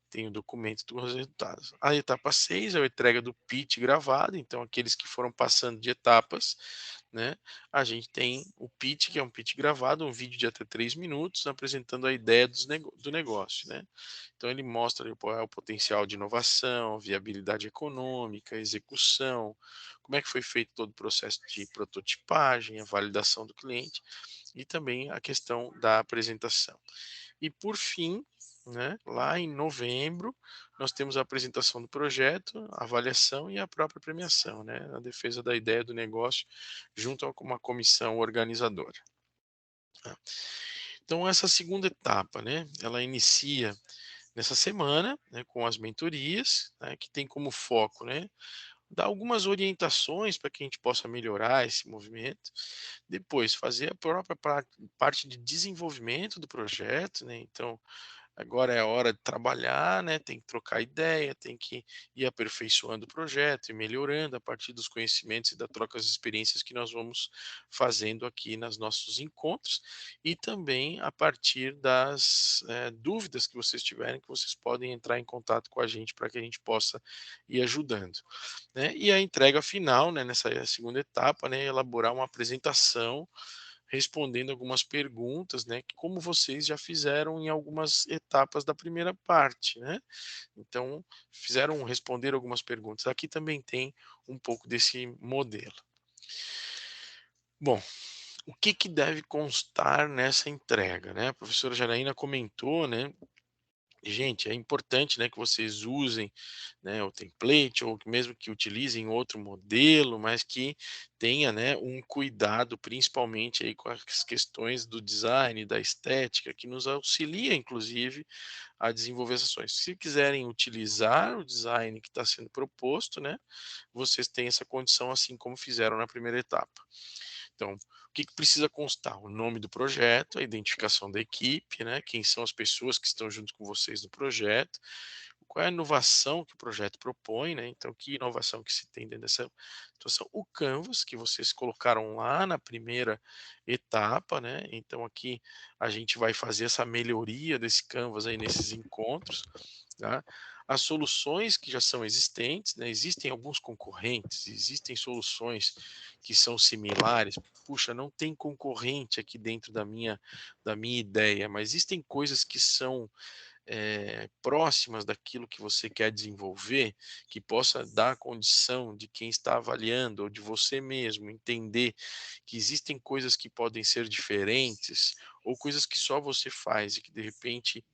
tem o documento dos resultados. A etapa 6 é a entrega do pitch gravado, então aqueles que foram passando de etapas, né, a gente tem o pitch, que é um pitch gravado, um vídeo de até 3 minutos, apresentando a ideia do negócio, né. Então ele mostra ali qual é o potencial de inovação, viabilidade econômica, execução, como é que foi feito todo o processo de prototipagem, a validação do cliente e também a questão da apresentação. E por fim, né, lá em novembro, nós temos a apresentação do projeto, a avaliação e a própria premiação, né, a defesa da ideia do negócio junto a uma comissão organizadora. Tá. Então essa segunda etapa, né, ela inicia nessa semana, né, com as mentorias, né, que tem como foco, né, dar algumas orientações para que a gente possa melhorar esse movimento. Depois, fazer a própria parte de desenvolvimento do projeto, né? Então, agora é a hora de trabalhar, né? Tem que trocar ideia, tem que ir aperfeiçoando o projeto e melhorando a partir dos conhecimentos e da troca das experiências que nós vamos fazendo aqui nos nossos encontros e também a partir das dúvidas que vocês tiverem, que vocês podem entrar em contato com a gente para que a gente possa ir ajudando, né? E a entrega final, né, nessa segunda etapa, né, elaborar uma apresentação respondendo algumas perguntas, né, que como vocês já fizeram em algumas etapas da primeira parte, né. Então, responder algumas perguntas. Aqui também tem um pouco desse modelo. Bom, o que que deve constar nessa entrega, né? A professora Janaína comentou, né. Gente, é importante, né, que vocês usem, né, o template ou que mesmo que utilizem outro modelo, mas que tenha, né, um cuidado principalmente aí com as questões do design, da estética, que nos auxilia inclusive a desenvolver as ações. Se quiserem utilizar o design que está sendo proposto, né, vocês têm essa condição assim como fizeram na primeira etapa. Então, o que que precisa constar? O nome do projeto, a identificação da equipe, né, quem são as pessoas que estão junto com vocês no projeto, qual é a inovação que o projeto propõe, né, então que inovação que se tem dentro dessa situação. O Canvas, que vocês colocaram lá na primeira etapa, né, então aqui a gente vai fazer essa melhoria desse Canvas aí nesses encontros, tá? As soluções que já são existentes, né, existem alguns concorrentes, existem soluções que são similares. Puxa, não tem concorrente aqui dentro da minha ideia, mas existem coisas que são próximas daquilo que você quer desenvolver, que possa dar condição de quem está avaliando ou de você mesmo entender que existem coisas que podem ser diferentes ou coisas que só você faz e que de repente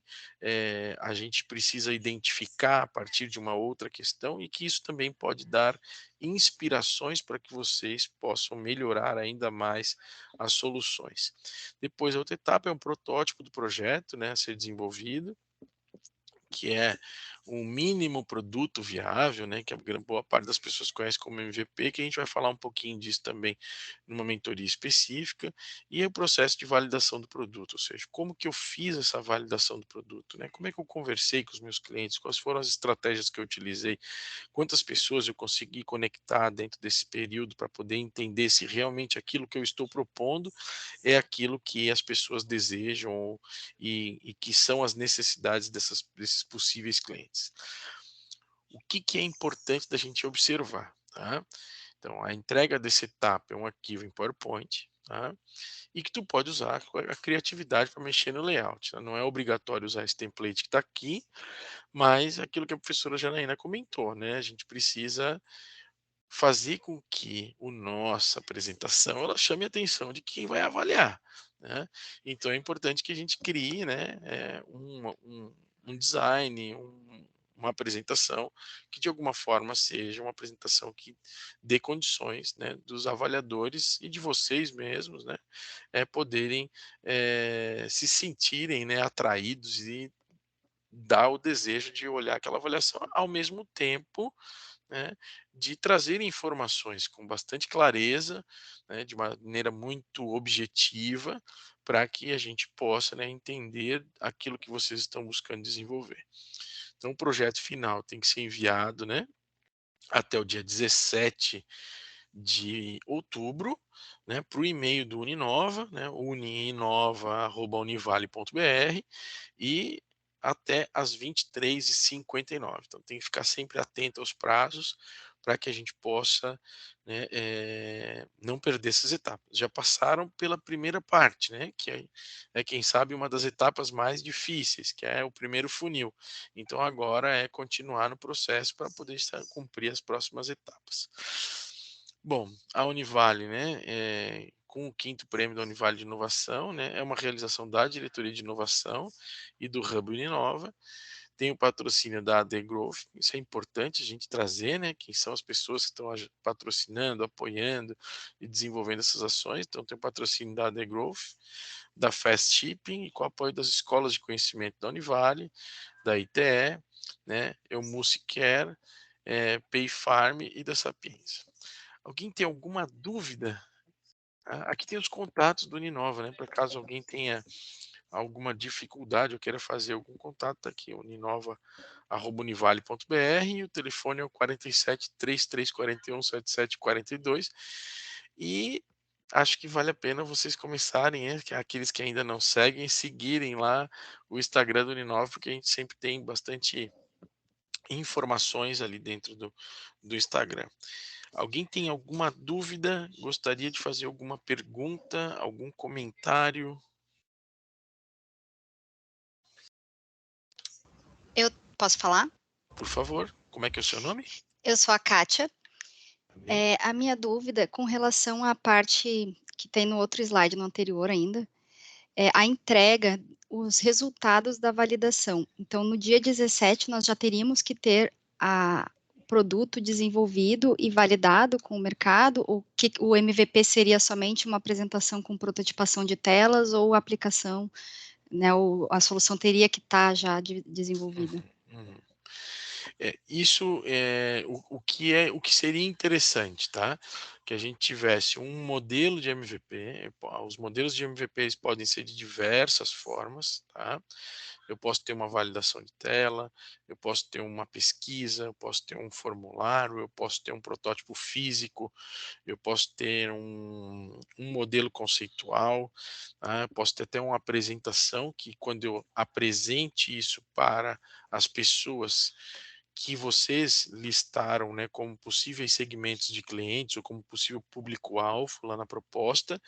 a gente precisa identificar a partir de uma outra questão e que isso também pode dar inspirações para que vocês possam melhorar ainda mais as soluções. Depois, a outra etapa é um protótipo do projeto, né, a ser desenvolvido, que é um mínimo produto viável, né, que a boa parte das pessoas conhece como MVP, que a gente vai falar um pouquinho disso também numa mentoria específica, e é o processo de validação do produto, ou seja, como que eu fiz essa validação do produto, né? Como é que eu conversei com os meus clientes, quais foram as estratégias que eu utilizei, quantas pessoas eu consegui conectar dentro desse período para poder entender se realmente aquilo que eu estou propondo é aquilo que as pessoas desejam e que são as necessidades desses possíveis clientes. O que, que é importante da gente observar? Tá? Então, a entrega dessa etapa é um arquivo em PowerPoint, tá? E que tu pode usar a criatividade para mexer no layout. Tá? Não é obrigatório usar esse template que está aqui, mas aquilo que a professora Janaína comentou, né? A gente precisa fazer com que o nossa apresentação ela chame a atenção de quem vai avaliar, né. Então é importante que a gente crie, né, um design, uma apresentação que de alguma forma seja uma apresentação que dê condições, né, dos avaliadores e de vocês mesmos, né, poderem, se sentirem, né, atraídos e dar o desejo de olhar aquela avaliação, ao mesmo tempo, né, de trazer informações com bastante clareza, né, de maneira muito objetiva, para que a gente possa, né, entender aquilo que vocês estão buscando desenvolver. Então, o projeto final tem que ser enviado, né, até o dia 17 de outubro, né, para o e-mail do Uninova, né, uninova@univale.br e até às 23h59. Então tem que ficar sempre atento aos prazos para que a gente possa, né, não perder essas etapas. Já passaram pela primeira parte, né, que é quem sabe uma das etapas mais difíceis, que é o primeiro funil. Então agora é continuar no processo para poder cumprir as próximas etapas. Bom, a Univale, né, com o quinto prêmio da Univale de Inovação, né, é uma realização da diretoria de inovação e do Hub Uninova. Tem o patrocínio da AD Growth, isso é importante a gente trazer, né, quem são as pessoas que estão patrocinando, apoiando e desenvolvendo essas ações. Então tem o patrocínio da AD Growth, da Fast Shipping e com o apoio das escolas de conhecimento da Univale, da ITE, né, Eumusi Care, Pay Farm e da Sapiens. Alguém tem alguma dúvida? Aqui tem os contatos do Uninova, né, para caso alguém tenha alguma dificuldade ou queira fazer algum contato, tá aqui, uninova@univale.br, e o telefone é o 47 3341 7742. E acho que vale a pena vocês começarem, aqueles que ainda não seguem, seguirem lá o Instagram do Uninova, porque a gente sempre tem bastante informações ali dentro do Instagram. Alguém tem alguma dúvida? Gostaria de fazer alguma pergunta, algum comentário? Eu posso falar? Por favor, como é que é o seu nome? Eu sou a Kátia. Tá bem? A minha dúvida com relação à parte que tem no outro slide, no anterior ainda, é a entrega, os resultados da validação. Então, no dia 17, nós já teríamos que ter o produto desenvolvido e validado com o mercado, ou que o MVP seria somente uma apresentação com prototipação de telas, ou a aplicação, né, ou a solução teria que estar já desenvolvida? Uhum, uhum. Isso é o que seria interessante, tá? Que a gente tivesse um modelo de MVP. Os modelos de MVPs podem ser de diversas formas, tá? Eu posso ter uma validação de tela, eu posso ter uma pesquisa, eu posso ter um formulário, eu posso ter um protótipo físico, eu posso ter um modelo conceitual, tá? Eu posso ter até uma apresentação que, quando eu apresente isso para as pessoas que vocês listaram, né, como possíveis segmentos de clientes ou como possível público-alvo lá na proposta,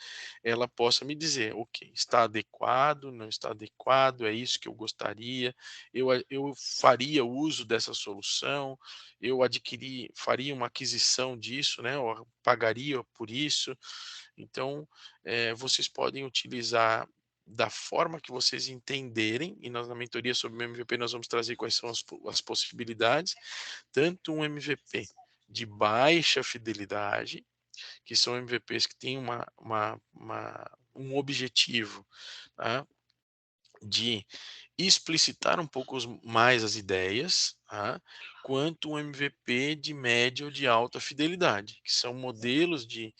ela possa me dizer: ok, está adequado, não está adequado, é isso que eu gostaria, eu faria uso dessa solução, faria uma aquisição disso, né, ou pagaria por isso. Então, vocês podem utilizar da forma que vocês entenderem, e nós na mentoria sobre o MVP nós vamos trazer quais são as possibilidades, tanto um MVP de baixa fidelidade, que são MVPs que têm um objetivo, tá, de explicitar um pouco mais as ideias, tá, quanto um MVP de média ou de alta fidelidade, que são modelos de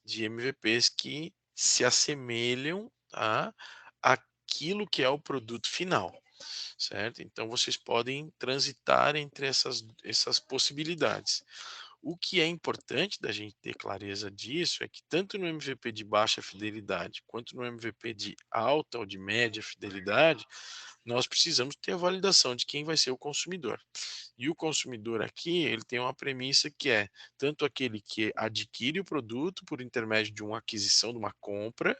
MVPs que se assemelham, tá, àquilo que é o produto final, certo? Então vocês podem transitar entre essas possibilidades. O que é importante da gente ter clareza disso é que, tanto no MVP de baixa fidelidade quanto no MVP de alta ou de média fidelidade, nós precisamos ter a validação de quem vai ser o consumidor. E o consumidor aqui, ele tem uma premissa que é tanto aquele que adquire o produto por intermédio de uma aquisição, de uma compra,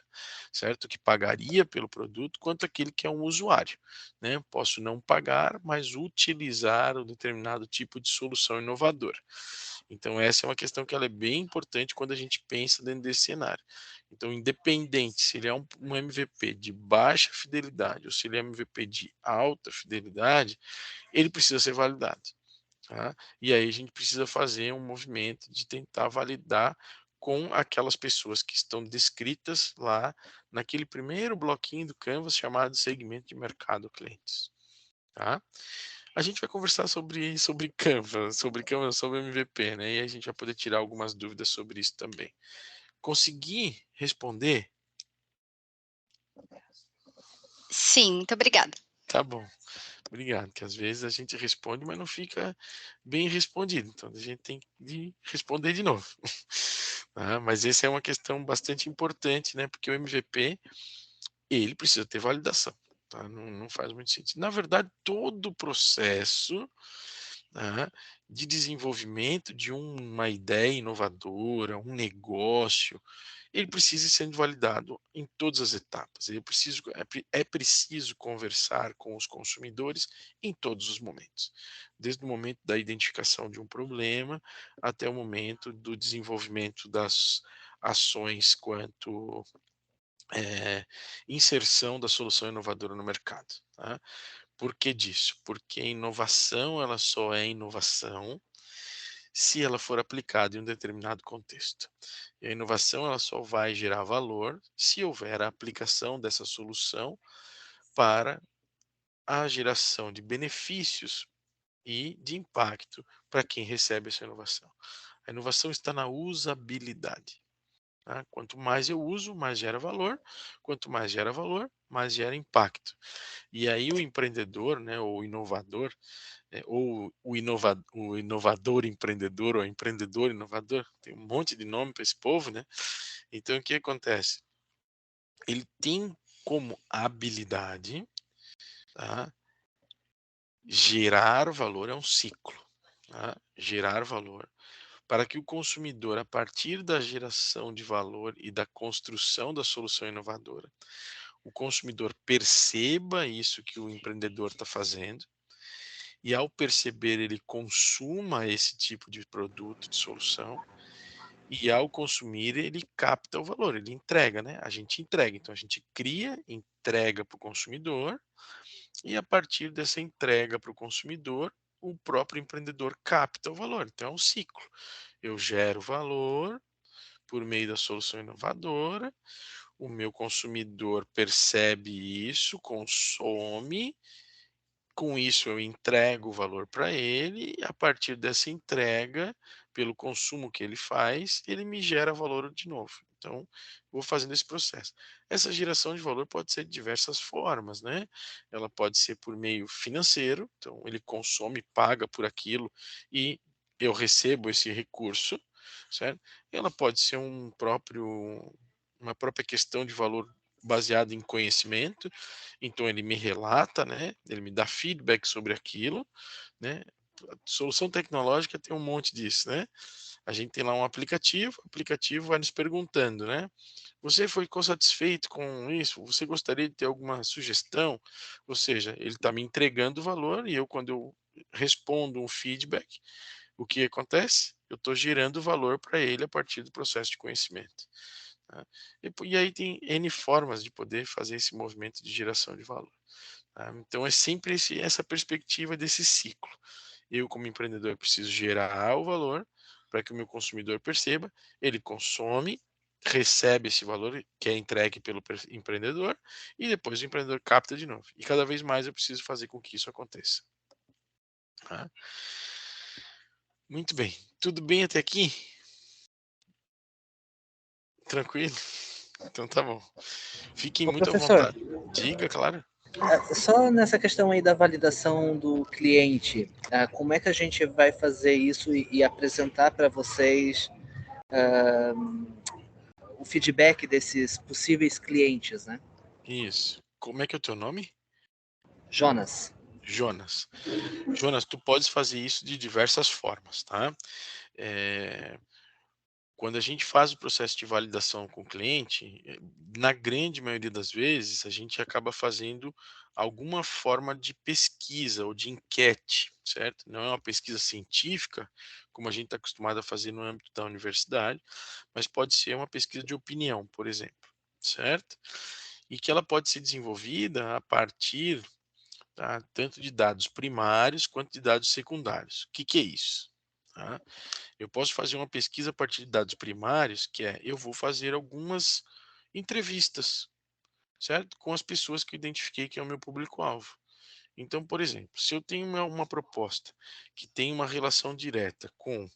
certo? Que pagaria pelo produto, quanto aquele que é um usuário, né? Posso não pagar, mas utilizar um determinado tipo de solução inovadora. Então essa é uma questão que ela é bem importante quando a gente pensa dentro desse cenário. Então, independente se ele é um MVP de baixa fidelidade ou se ele é MVP de alta fidelidade, ele precisa ser validado, tá? E aí a gente precisa fazer um movimento de tentar validar com aquelas pessoas que estão descritas lá naquele primeiro bloquinho do Canvas chamado segmento de mercado clientes, tá? A gente vai conversar sobre MVP, né? E a gente vai poder tirar algumas dúvidas sobre isso também. Consegui responder? Sim, muito obrigada. Tá bom. Obrigado, que às vezes a gente responde, mas não fica bem respondido, então a gente tem que responder de novo. Mas essa é uma questão bastante importante, né, porque o MVP, ele precisa ter validação, tá? Não faz muito sentido. Na verdade, todo o processo, né, de desenvolvimento de uma ideia inovadora, um negócio, ele precisa ser validado em todas as etapas. É preciso conversar com os consumidores em todos os momentos, desde o momento da identificação de um problema até o momento do desenvolvimento das ações quanto inserção da solução inovadora no mercado, tá? Por que disso? Porque a inovação ela só é inovação se ela for aplicada em um determinado contexto. E a inovação ela só vai gerar valor se houver a aplicação dessa solução para a geração de benefícios e de impacto para quem recebe essa inovação. A inovação está na usabilidade. Tá? Quanto mais eu uso, mais gera valor. Quanto mais gera valor, mais gera impacto. E aí o empreendedor, né, ou o inovador, ou o inovador empreendedor, ou empreendedor inovador, tem um monte de nome para esse povo, né? Então o que acontece? Ele tem como habilidade, tá, gerar valor, é um ciclo, tá? Gerar valor para que o consumidor, a partir da geração de valor e da construção da solução inovadora, o consumidor perceba isso que o empreendedor está fazendo e, ao perceber, ele consuma esse tipo de produto, de solução, e ao consumir, ele capta o valor, ele entrega, né? A gente entrega, então a gente cria, entrega para o consumidor, e a partir dessa entrega para o consumidor, o próprio empreendedor capta o valor. Então é um ciclo. Eu gero valor por meio da solução inovadora, o meu consumidor percebe isso, consome, com isso eu entrego o valor para ele e a partir dessa entrega, pelo consumo que ele faz, ele me gera valor de novo. Então, vou fazendo esse processo. Essa geração de valor pode ser de diversas formas, né? Ela pode ser por meio financeiro, então ele consome, paga por aquilo e eu recebo esse recurso, certo? Ela pode ser uma própria questão de valor baseada em conhecimento, então ele me relata, né, ele me dá feedback sobre aquilo, né. A solução tecnológica tem um monte disso, né. A gente tem lá um aplicativo, o aplicativo vai nos perguntando, né: "Você ficou satisfeito com isso? Você gostaria de ter alguma sugestão?" Ou seja, ele está me entregando o valor e eu, quando eu respondo um feedback, o que acontece? Eu estou gerando valor para ele a partir do processo de conhecimento. Tá? E aí tem N formas de poder fazer esse movimento de geração de valor. Tá? Então é sempre essa perspectiva desse ciclo. Eu, como empreendedor, preciso gerar o valor para que o meu consumidor perceba, ele consome, recebe esse valor que é entregue pelo empreendedor e depois o empreendedor capta de novo. E cada vez mais eu preciso fazer com que isso aconteça. Tá? Muito bem. Tudo bem até aqui? Tranquilo? Então tá bom. Fiquem Ô, muito à professor, vontade. Diga, claro. só nessa questão aí da validação do cliente, como é que a gente vai fazer isso e apresentar para vocês o feedback desses possíveis clientes, né? Isso. Como é que é o teu nome? Jonas. Jonas. Jonas, tu podes fazer isso de diversas formas, tá? Eh, Quando a gente faz o processo de validação com o cliente, na grande maioria das vezes, a gente acaba fazendo alguma forma de pesquisa ou de enquete, certo? Não é uma pesquisa científica, como a gente está acostumado a fazer no âmbito da universidade, mas pode ser uma pesquisa de opinião, por exemplo, certo? E que ela pode ser desenvolvida a partir, tá, tanto de dados primários quanto de dados secundários. O que que é isso? Tá? Eu posso fazer uma pesquisa a partir de dados primários, que é, eu vou fazer algumas entrevistas, certo? Com as pessoas que eu identifiquei que é o meu público-alvo. Então, por exemplo, se eu tenho uma proposta que tem uma relação direta com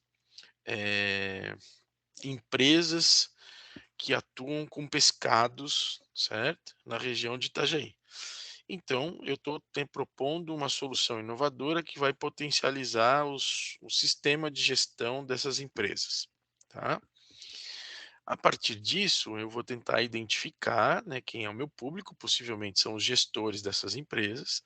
eh, empresas que atuam com pescados, certo? Na região de Itajaí. Então, eu estou propondo uma solução inovadora que vai potencializar o sistema de gestão dessas empresas. Tá? A partir disso, eu vou tentar identificar, né, quem é o meu público, possivelmente são os gestores dessas empresas,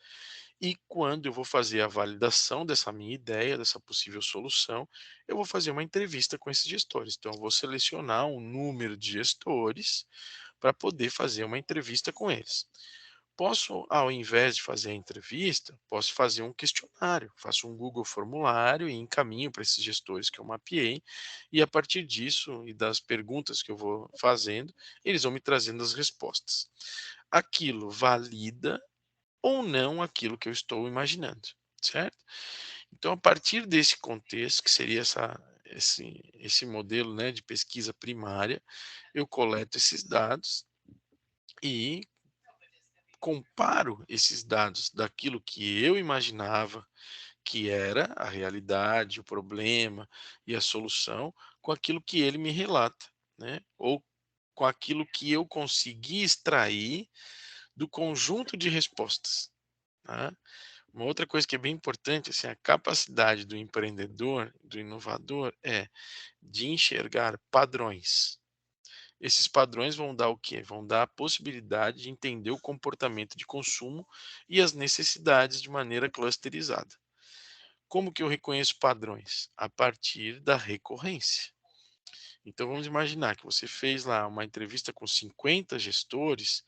e quando eu vou fazer a validação dessa minha ideia, dessa possível solução, eu vou fazer uma entrevista com esses gestores. Então, eu vou selecionar um número de gestores para poder fazer uma entrevista com eles. Posso, ao invés de fazer a entrevista, posso fazer um questionário, faço um Google formulário e encaminho para esses gestores que eu mapeei, e a partir disso e das perguntas que eu vou fazendo, eles vão me trazendo as respostas. Aquilo valida ou não aquilo que eu estou imaginando, certo? Então, a partir desse contexto, que seria esse modelo, né, de pesquisa primária, eu coleto esses dados e comparo esses dados daquilo que eu imaginava que era a realidade, o problema e a solução, com aquilo que ele me relata, né? Ou com aquilo que eu consegui extrair do conjunto de respostas. Tá? Uma outra coisa que é bem importante, assim, a capacidade do empreendedor, do inovador, é de enxergar padrões. Esses padrões vão dar o quê? Vão dar a possibilidade de entender o comportamento de consumo e as necessidades de maneira clusterizada. Como que eu reconheço padrões? A partir da recorrência. Então vamos imaginar que você fez lá uma entrevista com 50 gestores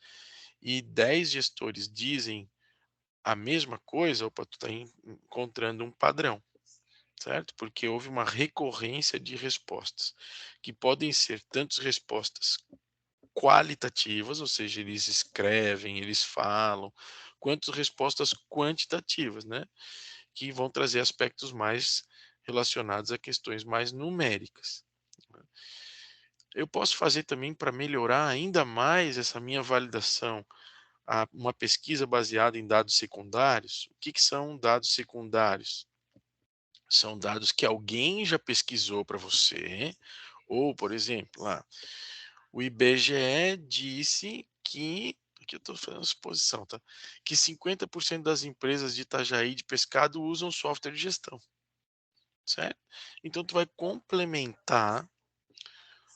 e 10 gestores dizem a mesma coisa, opa, tu está encontrando um padrão, certo? Porque houve uma recorrência de respostas, que podem ser tantas respostas qualitativas, ou seja, eles escrevem, eles falam, quanto respostas quantitativas, né? Que vão trazer aspectos mais relacionados a questões mais numéricas. Né. Eu posso fazer também para melhorar ainda mais essa minha validação, uma pesquisa baseada em dados secundários. O que, que são dados secundários? São dados que alguém já pesquisou para você, ou, por exemplo, o IBGE disse que, aqui eu estou fazendo suposição, tá? Que 50% das empresas de Itajaí de pescado usam software de gestão, certo? Então tu vai complementar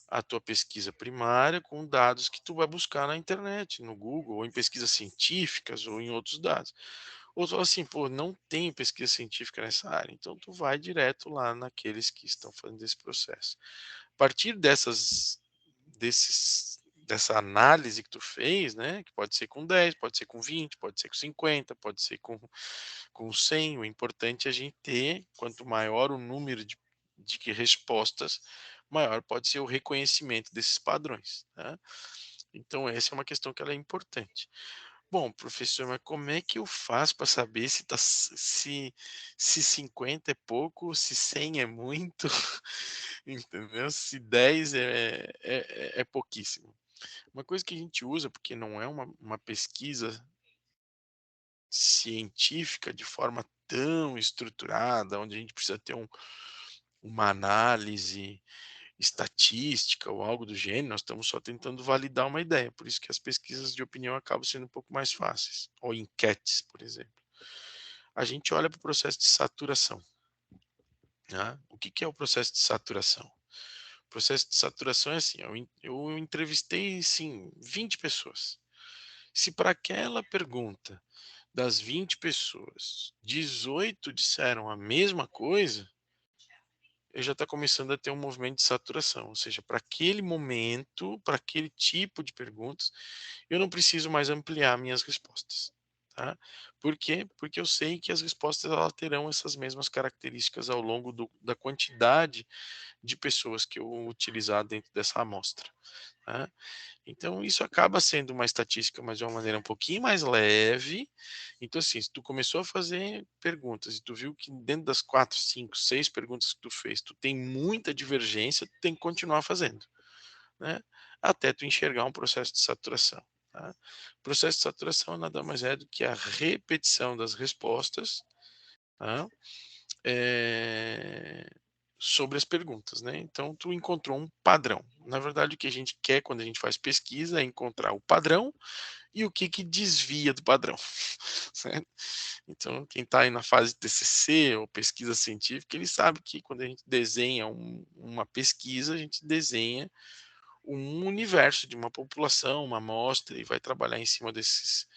a tua pesquisa primária com dados que tu vai buscar na internet, no Google, ou em pesquisas científicas, ou em outros dados. Ou tu fala assim, pô, não tem pesquisa científica nessa área, então tu vai direto lá naqueles que estão fazendo esse processo. A partir dessa análise que tu fez, né, que pode ser com 10, pode ser com 20, pode ser com 50, pode ser com 100, o importante é a gente ter, quanto maior o número de que respostas, maior pode ser o reconhecimento desses padrões, tá? Então essa é uma questão que ela é importante. Bom, professor, mas como é que eu faço para saber se 50 é pouco, se 100 é muito, entendeu? Se 10 é pouquíssimo. Uma coisa que a gente usa, porque não é uma pesquisa científica de forma tão estruturada, onde a gente precisa ter uma análise estatística ou algo do gênero, nós estamos só tentando validar uma ideia, por isso que as pesquisas de opinião acabam sendo um pouco mais fáceis, ou enquetes, por exemplo. A gente olha para o processo de saturação. Né? O que é o processo de saturação? O processo de saturação é assim, eu entrevistei, sim, 20 pessoas. Se para aquela pergunta das 20 pessoas, 18 disseram a mesma coisa, ele já está começando a ter um movimento de saturação, ou seja, para aquele momento, para aquele tipo de perguntas, eu não preciso mais ampliar minhas respostas. Tá? Por quê? Porque eu sei que as respostas elas terão essas mesmas características ao longo da quantidade de pessoas que eu utilizar dentro dessa amostra. Tá? Então, isso acaba sendo uma estatística, mas de uma maneira um pouquinho mais leve. Então, assim, se tu começou a fazer perguntas e tu viu que dentro das 4, 5, 6 perguntas que tu fez, tu tem muita divergência, tu tem que continuar fazendo, né? Até tu enxergar um processo de saturação. Tá? O processo de saturação nada mais é do que a repetição das respostas, tá? eh, sobre as perguntas, né? Então, tu encontrou um padrão. Na verdade, o que a gente quer quando a gente faz pesquisa é encontrar o padrão e o que desvia do padrão, certo? Então, quem está aí na fase de TCC ou pesquisa científica, ele sabe que quando a gente desenha uma pesquisa, a gente desenha um universo de uma população, uma amostra, e vai trabalhar em cima desses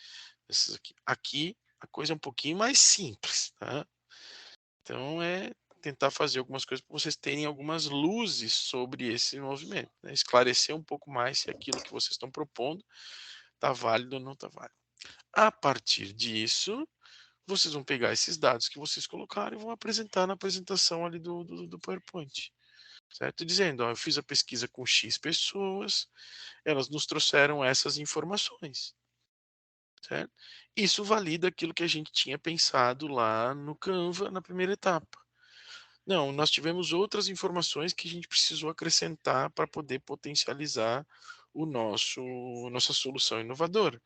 aqui. Aqui a coisa é um pouquinho mais simples, tá? Então é tentar fazer algumas coisas para vocês terem algumas luzes sobre esse movimento, né? Esclarecer um pouco mais se aquilo que vocês estão propondo está válido ou não está válido. A partir disso, vocês vão pegar esses dados que vocês colocaram e vão apresentar na apresentação ali do PowerPoint, certo? Dizendo, ó, eu fiz a pesquisa com X pessoas, elas nos trouxeram essas informações, certo? Isso valida aquilo que a gente tinha pensado lá no Canva na primeira etapa. Não, nós tivemos outras informações que a gente precisou acrescentar para poder potencializar nossa solução inovadora,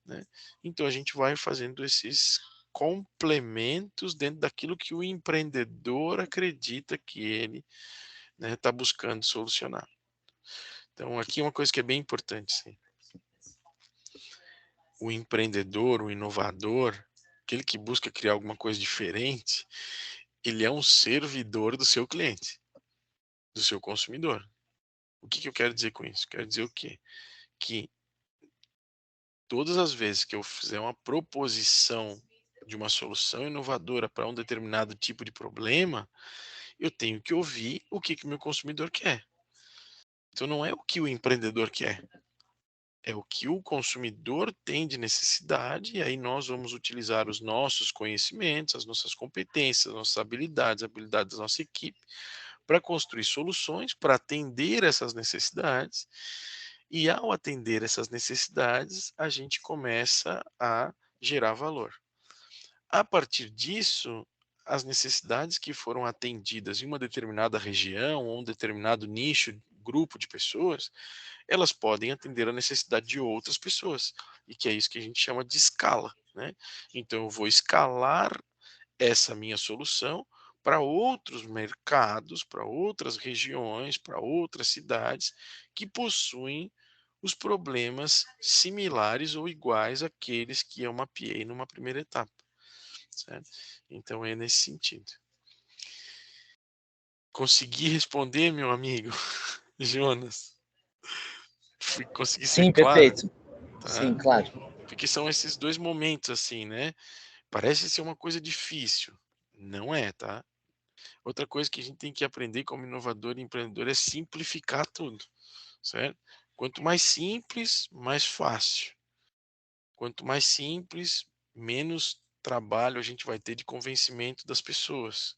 né? Então a gente vai fazendo esses complementos dentro daquilo que o empreendedor acredita que ele, né, está buscando solucionar. Então aqui é uma coisa que é bem importante, sim. O empreendedor, o inovador, aquele que busca criar alguma coisa diferente, ele é um servidor do seu cliente, do seu consumidor. O que eu quero dizer com isso? Quero dizer o quê? Que todas as vezes que eu fizer uma proposição de uma solução inovadora para um determinado tipo de problema, eu tenho que ouvir o que o meu consumidor quer. Então não é o que o empreendedor quer, é o que o consumidor tem de necessidade, e aí nós vamos utilizar os nossos conhecimentos, as nossas competências, as nossas habilidades, a habilidade da nossa equipe, para construir soluções para atender essas necessidades. E ao atender essas necessidades, a gente começa a gerar valor. A partir disso, as necessidades que foram atendidas em uma determinada região ou um determinado nicho, grupo de pessoas, elas podem atender a necessidade de outras pessoas, e que é isso que a gente chama de escala, né? Então eu vou escalar essa minha solução para outros mercados, para outras regiões, para outras cidades que possuem os problemas similares ou iguais àqueles que eu mapeei numa primeira etapa, certo? Então é nesse sentido. Consegui responder, meu amigo Jonas? Consegui ser Sim, claro, perfeito. Sim, tá? claro. Porque são esses dois momentos assim, né? Parece ser uma coisa difícil, não é, tá? Outra coisa que a gente tem que aprender como inovador e empreendedor é simplificar tudo, certo? Quanto mais simples, mais fácil. Quanto mais simples, menos trabalho a gente vai ter de convencimento das pessoas.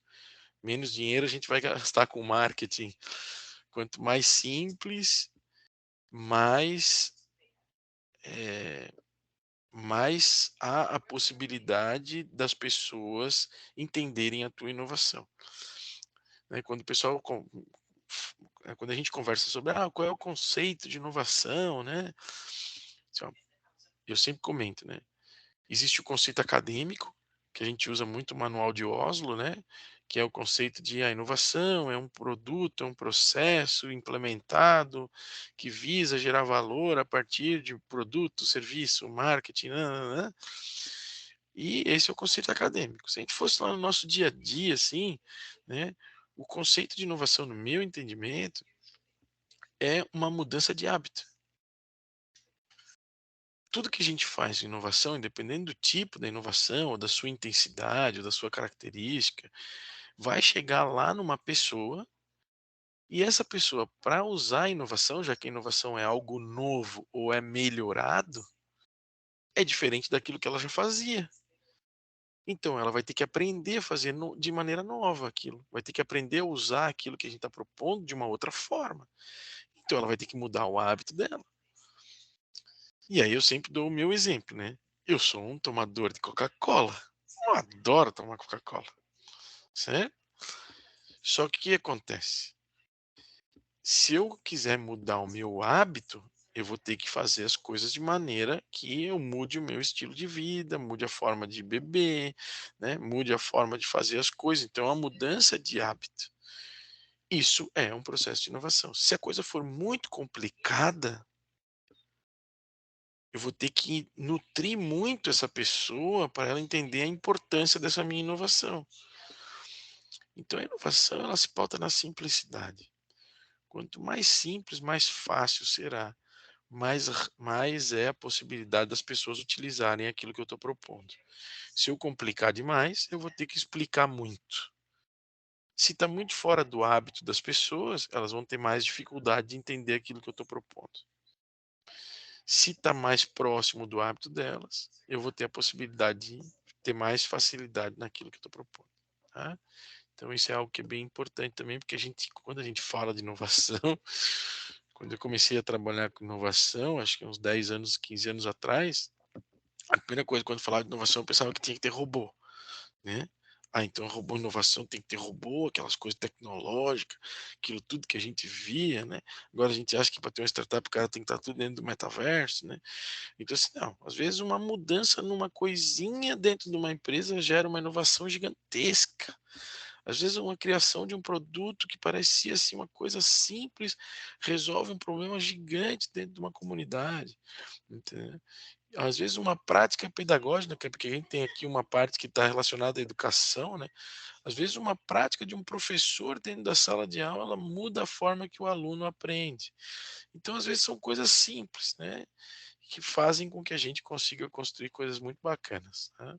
Menos dinheiro a gente vai gastar com marketing. Quanto mais simples, mais, eh, mais há a possibilidade das pessoas entenderem a tua inovação, né? Quando o pessoal quando a gente conversa sobre qual é o conceito de inovação, né? Assim, ó, eu sempre comento, né? Existe o conceito acadêmico, que a gente usa muito o manual de Oslo, né? Que é o conceito de a inovação é um produto, é um processo implementado que visa gerar valor a partir de produto, serviço, marketing, nananã. E esse é o conceito acadêmico. Se a gente fosse lá no nosso dia a dia, assim, né? O conceito de inovação, no meu entendimento, é uma mudança de hábito. Tudo que a gente faz em inovação, independente do tipo da inovação, ou da sua intensidade, ou da sua característica, vai chegar lá numa pessoa, e essa pessoa, para usar a inovação, já que a inovação é algo novo ou é melhorado, é diferente daquilo que ela já fazia. Então ela vai ter que aprender a fazer de maneira nova aquilo, vai ter que aprender a usar aquilo que a gente está propondo de uma outra forma. Então ela vai ter que mudar o hábito dela. E aí eu sempre dou o meu exemplo, né? Eu sou um tomador de Coca-Cola. Eu adoro tomar Coca-Cola, certo? Só que o que acontece? Se eu quiser mudar o meu hábito, eu vou ter que fazer as coisas de maneira que eu mude o meu estilo de vida, mude a forma de beber, né? Mude a forma de fazer as coisas. Então, é uma mudança de hábito. Isso é um processo de inovação. Se a coisa for muito complicada, eu vou ter que nutrir muito essa pessoa para ela entender a importância dessa minha inovação. Então, a inovação ela se pauta na simplicidade. Quanto mais simples, mais fácil será, mais é a possibilidade das pessoas utilizarem aquilo que eu estou propondo. Se eu complicar demais, eu vou ter que explicar muito. Se está muito fora do hábito das pessoas, elas vão ter mais dificuldade de entender aquilo que eu estou propondo. Se está mais próximo do hábito delas, eu vou ter a possibilidade de ter mais facilidade naquilo que eu estou propondo. Tá? Então isso é algo que é bem importante também, porque quando a gente fala de inovação, quando eu comecei a trabalhar com inovação, acho que uns 10 anos, 15 anos atrás, a primeira coisa quando falava de inovação, eu pensava que tinha que ter robô, né? Então robô, inovação tem que ter robô, aquelas coisas tecnológicas, aquilo tudo que a gente via, né? Agora a gente acha que para ter uma startup o cara tem que estar tudo dentro do metaverso, né? Então assim, não, às vezes uma mudança numa coisinha dentro de uma empresa gera uma inovação gigantesca. Às vezes uma criação de um produto que parecia assim uma coisa simples resolve um problema gigante dentro de uma comunidade, entendeu? Às vezes uma prática pedagógica, porque a gente tem aqui uma parte que está relacionada à educação, né? Às vezes uma prática de um professor dentro da sala de aula muda a forma que o aluno aprende. Então, às vezes são coisas simples, né? Que fazem com que a gente consiga construir coisas muito bacanas, tá?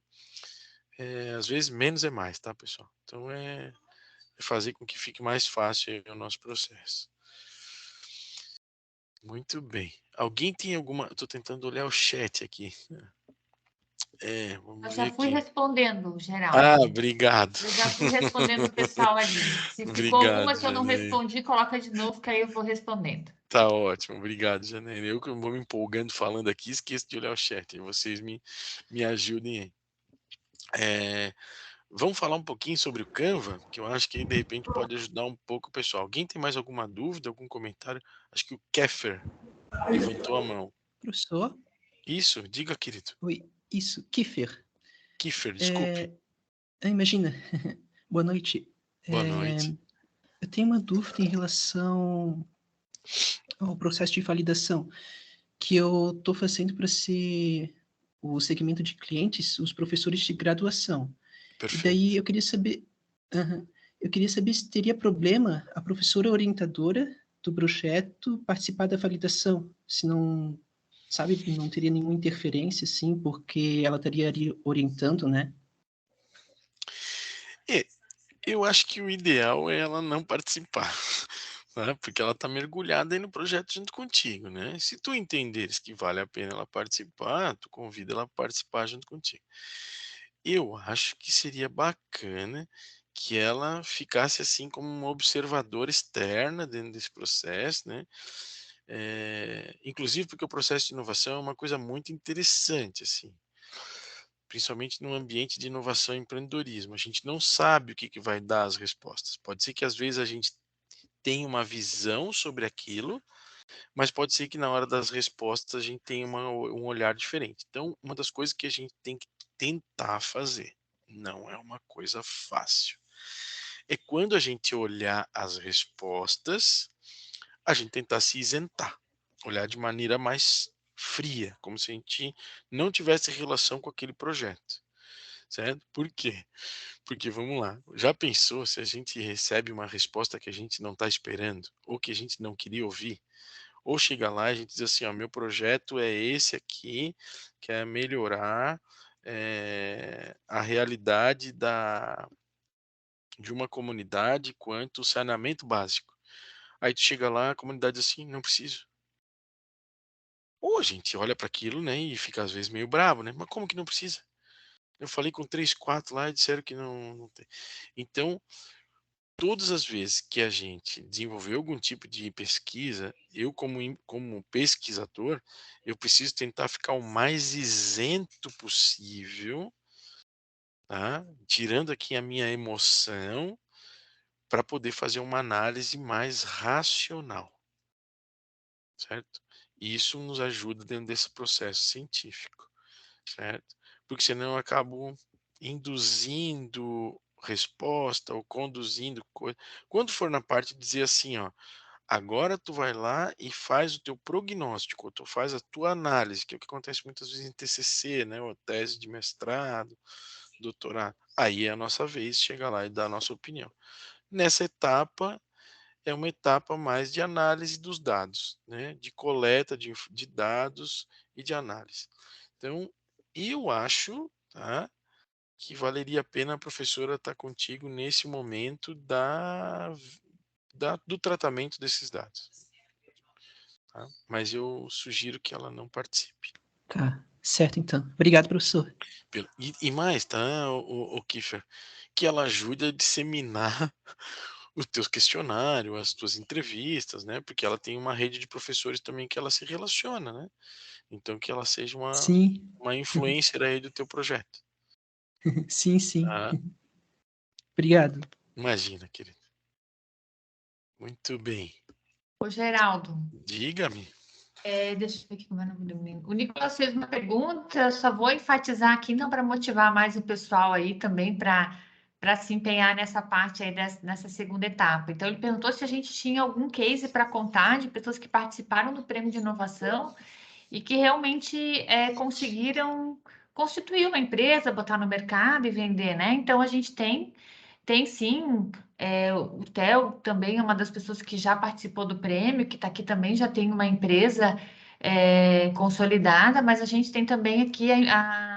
Às vezes menos é mais, tá, pessoal? Então é fazer com que fique mais fácil aí o nosso processo. Muito bem. Alguém tem alguma. Estou tentando olhar o chat aqui. Eu Vamos já ver fui aqui. respondendo, Geraldo. Obrigado. Eu já fui respondendo o pessoal ali. Se ficou Obrigado, alguma que eu não Janaína. respondi, coloca de novo, que aí eu vou respondendo. Tá ótimo, obrigado, Janaína. Eu que vou me empolgando falando aqui, esqueço de olhar o chat. E vocês me ajudem aí. Vamos falar um pouquinho sobre o Canva, que eu acho que de repente pode ajudar um pouco o pessoal. Alguém tem mais alguma dúvida, algum comentário? Acho que o Keffer levantou a mão. Professor? Isso, diga, querido. Oi, isso, Kiefer. Kiffer, desculpe. Imagina, boa noite. Boa noite. Eu tenho uma dúvida em relação ao processo de validação que eu estou fazendo para ser o segmento de clientes, os professores de graduação. Perfeito. E daí eu queria saber, eu queria saber se teria problema a professora orientadora do projeto participar da validação, se não, sabe, não teria nenhuma interferência, assim, porque ela estaria ali orientando, né? Eu acho que o ideal é ela não participar, né? Porque ela está mergulhada aí no projeto junto contigo, né? Se tu entenderes que vale a pena ela participar, tu convida ela a participar junto contigo. Eu acho que seria bacana que ela ficasse assim como uma observadora externa dentro desse processo, né? Inclusive porque o processo de inovação é uma coisa muito interessante, assim, principalmente no ambiente de inovação e empreendedorismo. A gente não sabe o que vai dar as respostas. Pode ser que às vezes a gente tenha uma visão sobre aquilo, mas pode ser que na hora das respostas a gente tenha um olhar diferente. Então, uma das coisas que a gente tem que tentar fazer, não é uma coisa fácil, é quando a gente olhar as respostas, a gente tentar se isentar, olhar de maneira mais fria, como se a gente não tivesse relação com aquele projeto, certo? Por quê? Porque vamos lá, já pensou se a gente recebe uma resposta que a gente não está esperando ou que a gente não queria ouvir? Ou chega lá e a gente diz assim, ó, meu projeto é esse aqui, que é melhorar a realidade de uma comunidade quanto saneamento básico. Aí tu chega lá, a comunidade diz assim, não preciso. Ou a gente olha para aquilo, né, e fica às vezes meio bravo, né? Mas como que não precisa? Eu falei com 3, 4 lá e disseram que não tem. Então, todas as vezes que a gente desenvolveu algum tipo de pesquisa, eu como pesquisador, eu preciso tentar ficar o mais isento possível, tá? Tirando aqui a minha emoção, para poder fazer uma análise mais racional, certo? E isso nos ajuda dentro desse processo científico, certo? Porque senão eu acabo induzindo resposta ou conduzindo coisa. Quando for na parte de dizer assim, ó, agora tu vai lá e faz o teu prognóstico, tu faz a tua análise, que é o que acontece muitas vezes em TCC, né, ou tese de mestrado, doutorado. Aí é a nossa vez de chegar lá e dar a nossa opinião. Nessa etapa, é uma etapa mais de análise dos dados, né, de coleta de dados e de análise. Então, eu acho, tá, que valeria a pena a professora estar contigo nesse momento do tratamento desses dados, tá? Mas eu sugiro que ela não participe. Tá, certo então. Obrigado, professor. E mais, tá, o Kiefer, que ela ajude a disseminar os teus questionários, as tuas entrevistas, né? Porque ela tem uma rede de professores também que ela se relaciona, né? Então que ela seja Sim, uma influencer aí do teu projeto, sim, sim. tá? Obrigado. Imagina, querido. Muito bem. Ô, Geraldo, Diga-me. deixa eu ver aqui como é o nome do menino. O Nicolas fez uma pergunta, só vou enfatizar aqui, não para motivar mais o pessoal aí também para se empenhar nessa parte aí nessa segunda etapa. Então, ele perguntou se a gente tinha algum case para contar de pessoas que participaram do prêmio de inovação e que realmente conseguiram constituir uma empresa, botar no mercado e vender, né? Então, a gente tem sim, o Theo também é uma das pessoas que já participou do prêmio, que está aqui também, já tem uma empresa consolidada, mas a gente tem também aqui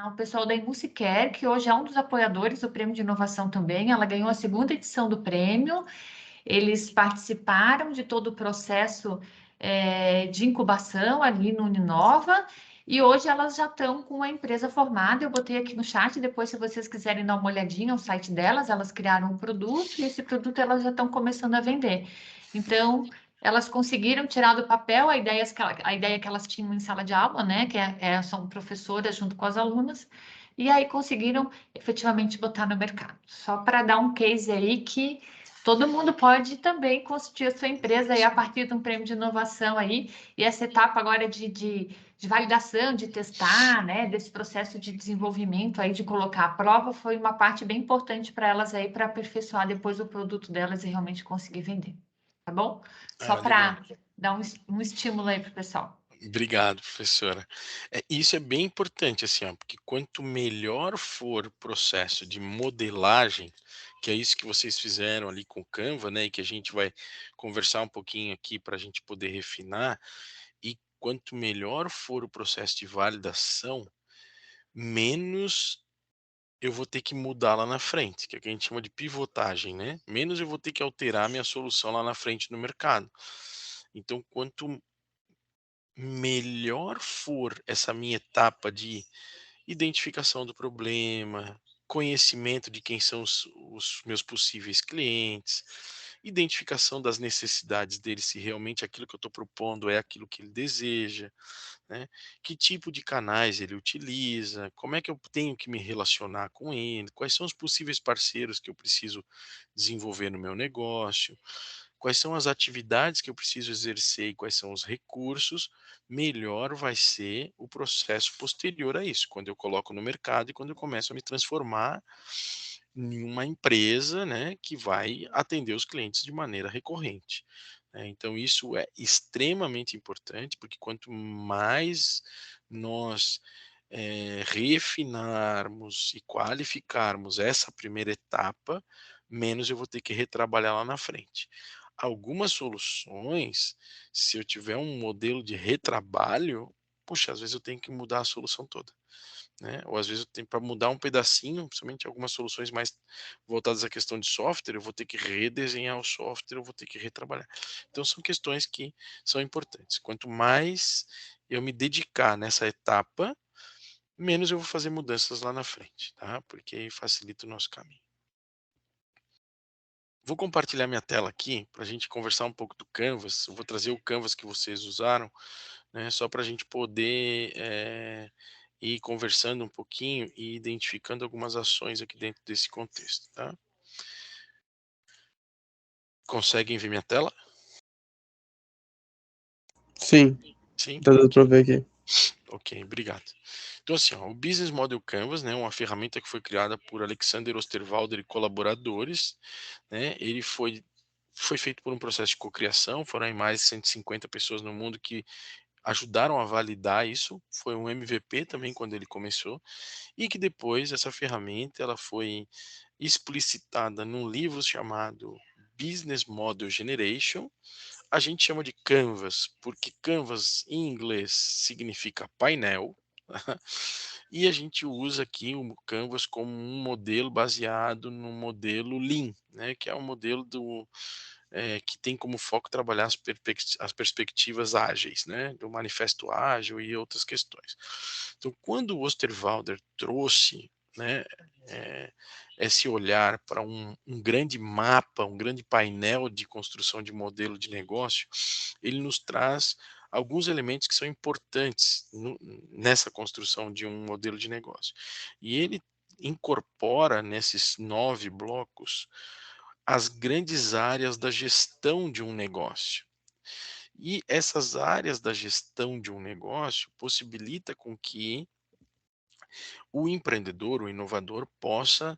o pessoal da Imusiquer, que hoje é um dos apoiadores do prêmio de inovação também. Ela ganhou a segunda edição do prêmio, eles participaram de todo o processo de incubação ali no Uninova. E hoje elas já estão com a empresa formada. Eu botei aqui no chat, depois, se vocês quiserem dar uma olhadinha no site delas, elas criaram um produto e esse produto elas já estão começando a vender. Então, elas conseguiram tirar do papel a ideia que elas tinham em sala de aula, né? São professoras junto com as alunas, e aí conseguiram efetivamente botar no mercado. Só para dar um case aí que todo mundo pode também constituir a sua empresa aí a partir de um prêmio de inovação aí, e essa etapa agora de validação, de testar, né, desse processo de desenvolvimento aí, de colocar à prova, foi uma parte bem importante para elas aí, para aperfeiçoar depois o produto delas e realmente conseguir vender, tá bom? Só Legal. para dar um estímulo aí para o pessoal. Obrigado, professora. Isso é bem importante, assim, ó, porque quanto melhor for o processo de modelagem, que é isso que vocês fizeram ali com o Canva, né, e que a gente vai conversar um pouquinho aqui para a gente poder refinar, e quanto melhor for o processo de validação, menos eu vou ter que mudar lá na frente, que é o que a gente chama de pivotagem, né? Menos eu vou ter que alterar minha solução lá na frente no mercado. Então, quanto melhor for essa minha etapa de identificação do problema, conhecimento de quem são os meus possíveis clientes, identificação das necessidades dele, se realmente aquilo que eu estou propondo é aquilo que ele deseja, né? Que tipo de canais ele utiliza, como é que eu tenho que me relacionar com ele, quais são os possíveis parceiros que eu preciso desenvolver no meu negócio, quais são as atividades que eu preciso exercer e quais são os recursos, melhor vai ser o processo posterior a isso, quando eu coloco no mercado e quando eu começo a me transformar em uma empresa, né, que vai atender os clientes de maneira recorrente, né. Então isso é extremamente importante, porque quanto mais nós, refinarmos e qualificarmos essa primeira etapa, menos eu vou ter que retrabalhar lá na frente. Algumas soluções, se eu tiver um modelo de retrabalho, puxa, às vezes eu tenho que mudar a solução toda, né? Ou às vezes eu tenho para mudar um pedacinho, principalmente algumas soluções mais voltadas à questão de software, eu vou ter que redesenhar o software, eu vou ter que retrabalhar. Então são questões que são importantes. Quanto mais eu me dedicar nessa etapa, menos eu vou fazer mudanças lá na frente, tá? Porque aí facilita o nosso caminho. Vou compartilhar minha tela aqui para a gente conversar um pouco do Canvas. Eu vou trazer o Canvas que vocês usaram, né? Só para a gente poder ir conversando um pouquinho e identificando algumas ações aqui dentro desse contexto, tá? Conseguem ver minha tela? Sim, Sim? tá dando pra ver aqui. Ok, obrigado. Então, assim, ó, o Business Model Canvas, né, uma ferramenta que foi criada por Alexander Osterwalder e colaboradores, né, ele foi feito por um processo de cocriação, foram aí mais de 150 pessoas no mundo que ajudaram a validar isso, foi um MVP também quando ele começou, e que depois essa ferramenta ela foi explicitada num livro chamado Business Model Generation. A gente chama de Canvas, porque Canvas em inglês significa painel, e a gente usa aqui o Canvas como um modelo baseado no modelo Lean, né, que é um modelo que tem como foco trabalhar as perspectivas ágeis, né, do manifesto ágil e outras questões. Então, quando o Osterwalder trouxe, né, eh, esse olhar para um grande mapa, um grande painel de construção de modelo de negócio, ele nos traz alguns elementos que são importantes nessa construção de um modelo de negócio. E ele incorpora nesses 9 blocos as grandes áreas da gestão de um negócio. E essas áreas da gestão de um negócio possibilita com que o empreendedor, o inovador, possa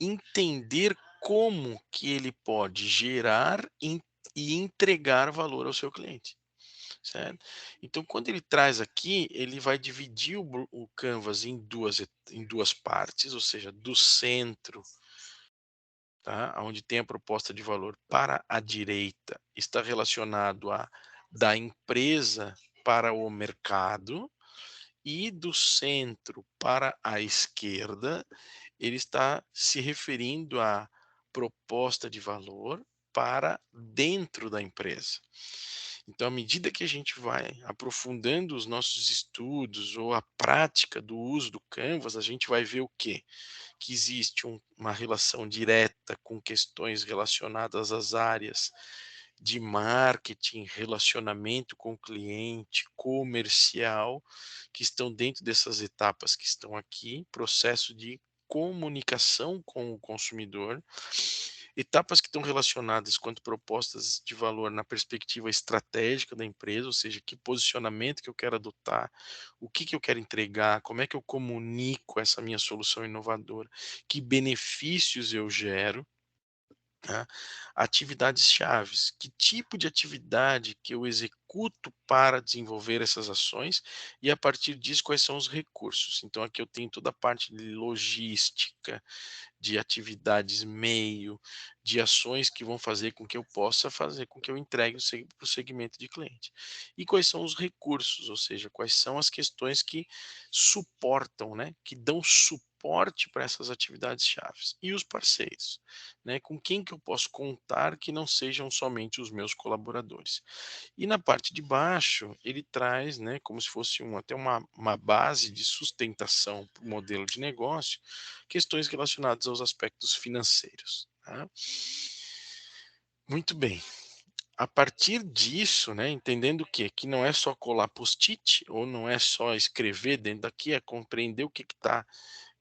entender como que ele pode gerar e entregar valor ao seu cliente, certo? Então, quando ele traz aqui, ele vai dividir o Canvas em duas partes, ou seja, do centro, tá? Onde tem a proposta de valor para a direita, está relacionado a da empresa para o mercado, e do centro para a esquerda, ele está se referindo à proposta de valor para dentro da empresa. Então, à medida que a gente vai aprofundando os nossos estudos ou a prática do uso do Canvas, a gente vai ver o quê? Que existe uma relação direta com questões relacionadas às áreas de marketing, relacionamento com o cliente, comercial, que estão dentro dessas etapas que estão aqui, processo de comunicação com o consumidor, etapas que estão relacionadas quanto propostas de valor na perspectiva estratégica da empresa, ou seja, que posicionamento que eu quero adotar, o que que eu quero entregar, como é que eu comunico essa minha solução inovadora, que benefícios eu gero, tá? Atividades chaves, que tipo de atividade que eu executo para desenvolver essas ações e a partir disso quais são os recursos. Então aqui eu tenho toda a parte de logística, de atividades meio, de ações que vão fazer com que eu possa fazer com que eu entregue para o segmento de cliente. E quais são os recursos, ou seja, quais são as questões que suportam, né, que dão suporte para essas atividades chaves. E os parceiros, né, com quem que eu posso contar que não sejam somente os meus colaboradores. E na parte de baixo, ele traz, né, como se fosse até uma base de sustentação para o modelo de negócio, questões relacionadas aos aspectos financeiros. Tá? Muito bem. A partir disso, né, entendendo o quê? Que não é só colar post-it, ou não é só escrever dentro daqui, é compreender o que está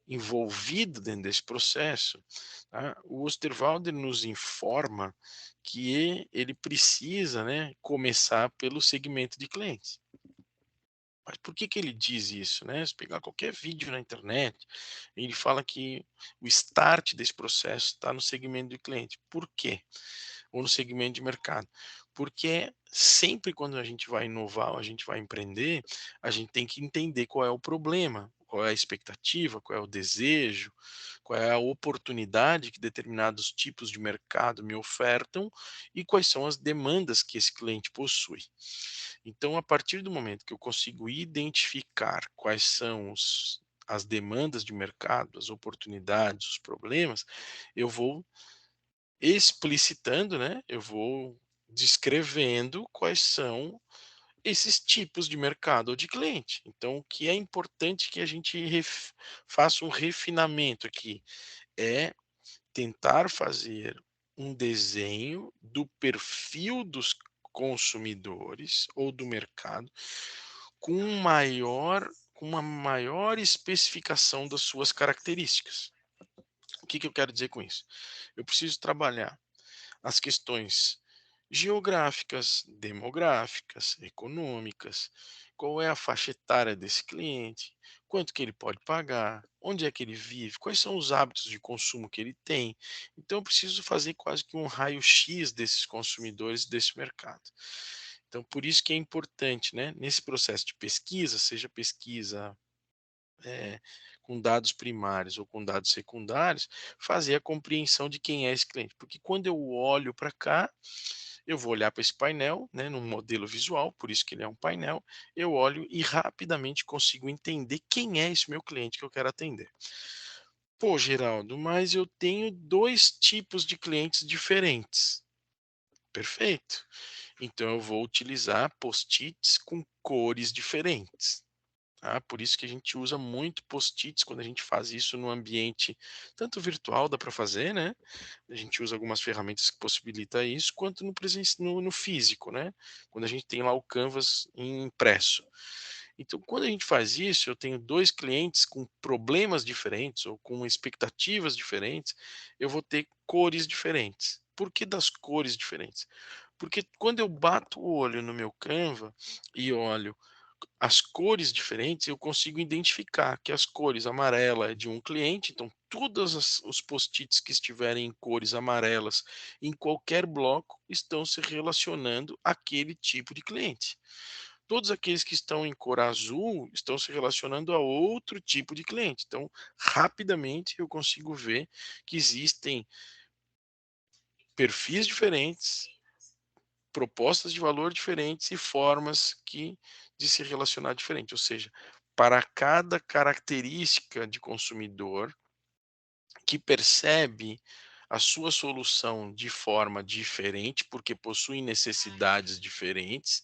envolvido dentro desse processo, tá? O Osterwalder nos informa que ele precisa, né, começar pelo segmento de clientes. Mas por que que ele diz isso, né? Se pegar qualquer vídeo na internet, ele fala que o start desse processo está no segmento de cliente. Por quê? Ou no segmento de mercado. Porque sempre quando a gente vai inovar, ou a gente vai empreender, a gente tem que entender qual é o problema, qual é a expectativa, qual é o desejo, qual é a oportunidade que determinados tipos de mercado me ofertam e quais são as demandas que esse cliente possui. Então, a partir do momento que eu consigo identificar quais são as demandas de mercado, as oportunidades, os problemas, eu vou explicitando, né? Eu vou descrevendo quais são esses tipos de mercado ou de cliente. Então, o que é importante que a gente faça um refinamento aqui é tentar fazer um desenho do perfil dos consumidores ou do mercado com uma maior especificação das suas características. O que que eu quero dizer com isso? Eu preciso trabalhar as questões geográficas, demográficas, econômicas, qual é a faixa etária desse cliente, quanto que ele pode pagar, onde é que ele vive, quais são os hábitos de consumo que ele tem. Então eu preciso fazer quase que um raio-x desses consumidores desse mercado. Então por isso que é importante, né, nesse processo de pesquisa, seja pesquisa com dados primários ou com dados secundários, fazer a compreensão de quem é esse cliente. Porque quando eu olho para cá, eu vou olhar para esse painel, né, num modelo visual, por isso que ele é um painel, eu olho e rapidamente consigo entender quem é esse meu cliente que eu quero atender. Pô, Geraldo, mas eu tenho 2 tipos de clientes diferentes. Perfeito. Então eu vou utilizar post-its com cores diferentes. Tá? Por isso que a gente usa muito post-its quando a gente faz isso no ambiente, tanto virtual dá para fazer, né? A gente usa algumas ferramentas que possibilitam isso, quanto no físico, né? Quando a gente tem lá o Canvas impresso. Então, quando a gente faz isso, eu tenho 2 clientes com problemas diferentes ou com expectativas diferentes, eu vou ter cores diferentes. Por que das cores diferentes? Porque quando eu bato o olho no meu Canva e olho as cores diferentes, eu consigo identificar que as cores amarela é de um cliente, então todos os post-its que estiverem em cores amarelas em qualquer bloco estão se relacionando àquele tipo de cliente. Todos aqueles que estão em cor azul estão se relacionando a outro tipo de cliente. Então, rapidamente eu consigo ver que existem perfis diferentes, propostas de valor diferentes e formas de se relacionar diferente. Ou seja, para cada característica de consumidor que percebe a sua solução de forma diferente, porque possui necessidades diferentes,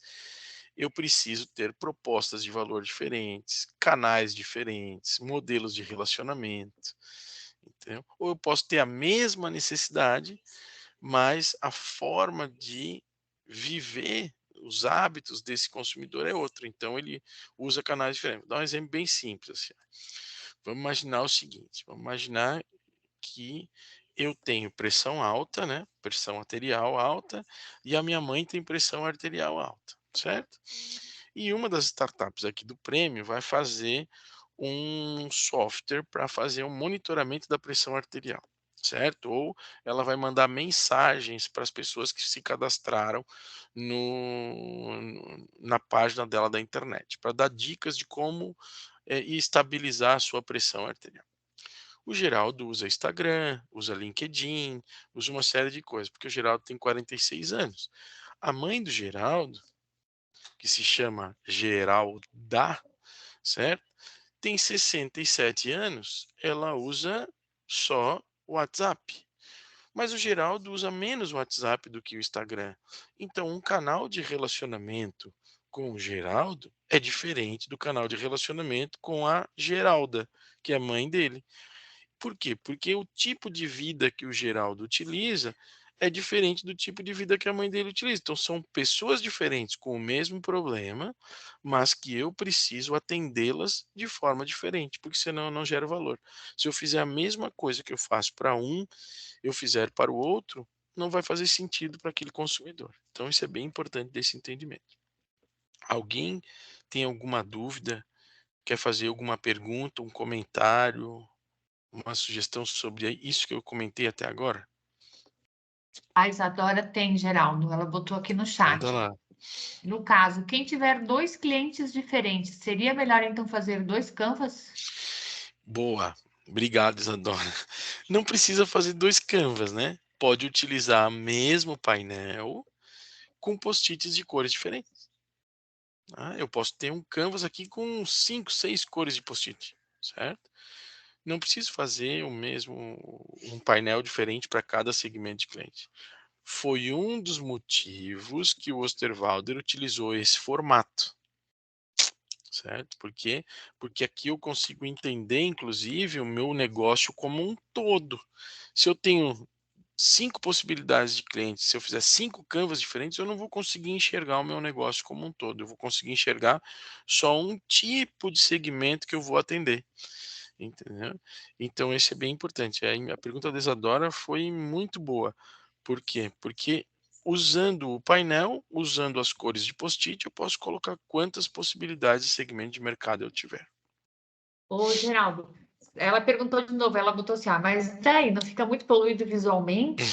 eu preciso ter propostas de valor diferentes, canais diferentes, modelos de relacionamento, entendeu? Ou eu posso ter a mesma necessidade, mas a forma de viver os hábitos desse consumidor é outra. Então ele usa canais diferentes. Vou dar um exemplo bem simples assim. Vamos imaginar o seguinte: vamos imaginar que eu tenho pressão alta, né? Pressão arterial alta, e a minha mãe tem pressão arterial alta, certo? E uma das startups aqui do Prêmio vai fazer um software para fazer um monitoramento da pressão arterial, certo? Ou ela vai mandar mensagens para as pessoas que se cadastraram na página dela da internet, para dar dicas de como estabilizar a sua pressão arterial. O Geraldo usa Instagram, usa LinkedIn, usa uma série de coisas, porque o Geraldo tem 46 anos. A mãe do Geraldo, que se chama Geralda, certo? Tem 67 anos, ela usa só o WhatsApp. Mas o Geraldo usa menos o WhatsApp do que o Instagram. Então, um canal de relacionamento com o Geraldo é diferente do canal de relacionamento com a Geralda, que é a mãe dele. Por quê? Porque o tipo de vida que o Geraldo utiliza é diferente do tipo de vida que a mãe dele utiliza. Então, são pessoas diferentes com o mesmo problema, mas que eu preciso atendê-las de forma diferente, porque senão eu não gero valor. Se eu fizer a mesma coisa que eu faço para um, eu fizer para o outro, não vai fazer sentido para aquele consumidor. Então, isso é bem importante desse entendimento. Alguém tem alguma dúvida? Quer fazer alguma pergunta, um comentário? Uma sugestão sobre isso que eu comentei até agora? A Isadora tem, Geraldo. Ela botou aqui no Manda chat. lá. No caso, quem tiver 2 clientes diferentes, seria melhor então fazer 2 Canvas? Boa. Obrigado, Isadora. Não precisa fazer 2 canvas, né? Pode utilizar o mesmo painel com post-its de cores diferentes. Eu posso ter um canvas aqui com 5, 6 cores de post-it, certo? Não preciso fazer um painel diferente para cada segmento de cliente. Foi um dos motivos que o Osterwalder utilizou esse formato, certo? Por quê? Porque aqui eu consigo entender, inclusive, o meu negócio como um todo. Se eu tenho 5 possibilidades de clientes, se eu fizer 5 canvas diferentes, eu não vou conseguir enxergar o meu negócio como um todo. Eu vou conseguir enxergar só um tipo de segmento que eu vou atender. Entendeu? Então, esse é bem importante. A pergunta da Isadora foi muito boa. Por quê? Porque usando o painel, usando as cores de post-it, eu posso colocar quantas possibilidades de segmento de mercado eu tiver. Ô, Geraldo, ela perguntou de novo, ela botou assim, mas daí não fica muito poluído visualmente?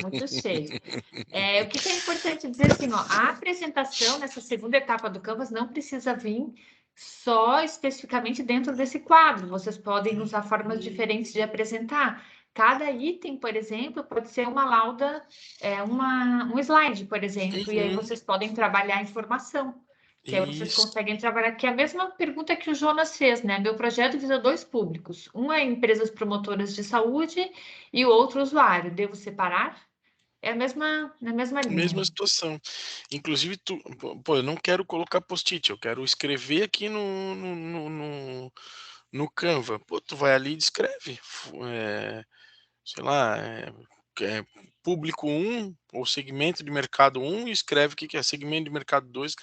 Muito cheio. O que é importante dizer assim, ó, a apresentação nessa segunda etapa do Canvas não precisa vir só especificamente dentro desse quadro. Vocês podem usar formas diferentes de apresentar. Cada item, por exemplo, pode ser uma lauda, um slide, por exemplo, e aí Uhum. vocês podem trabalhar a informação. Que aí vocês Isso. conseguem trabalhar, que é a mesma pergunta que o Jonas fez, né? Meu projeto visa 2 públicos. Um é empresas promotoras de saúde e o outro usuário. Devo separar? É a na mesma linha. Mesma situação. Inclusive, pô, eu não quero colocar post-it, eu quero escrever aqui no Canva. Pô, tu vai ali e descreve. Sei lá, é público 1 ou segmento de mercado 1 e escreve o que é segmento de mercado 2.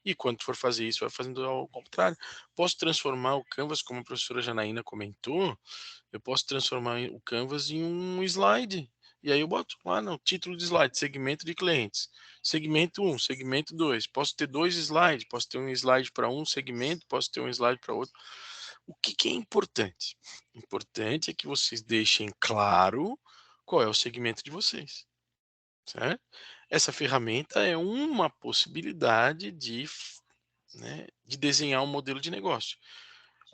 E quando tu for fazer isso, vai fazendo ao contrário. Posso transformar o Canvas, como a professora Janaína comentou, eu posso transformar o Canvas em um slide. E aí eu boto lá no título de slide, segmento de clientes. Segmento 1, segmento 2. Posso ter 2 slides, posso ter um slide para um segmento, posso ter um slide para outro. O que é importante? Importante é que vocês deixem claro qual é o segmento de vocês, certo? Essa ferramenta é uma possibilidade né, de desenhar um modelo de negócio.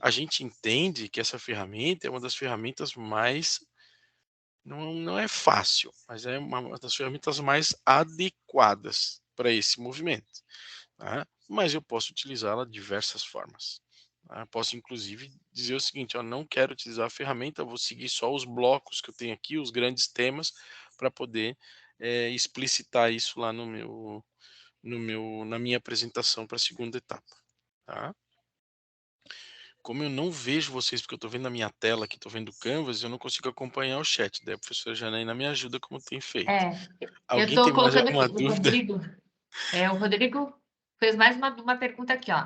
A gente entende que essa ferramenta é uma das ferramentas mais, não é fácil, mas é uma das ferramentas mais adequadas para esse movimento, tá? Mas eu posso utilizá-la de diversas formas. Tá? Posso, inclusive, dizer o seguinte: eu não quero utilizar a ferramenta, eu vou seguir só os blocos que eu tenho aqui, os grandes temas, para poder explicitar isso lá na minha apresentação para a segunda etapa. Tá? Como eu não vejo vocês, porque eu estou vendo na minha tela aqui, estou vendo o Canvas, eu não consigo acompanhar o chat. Daí a professora Janaína me ajuda como tem feito. Eu Alguém estou tem mais colocando aqui, alguma dúvida? o Rodrigo fez mais uma pergunta aqui, ó.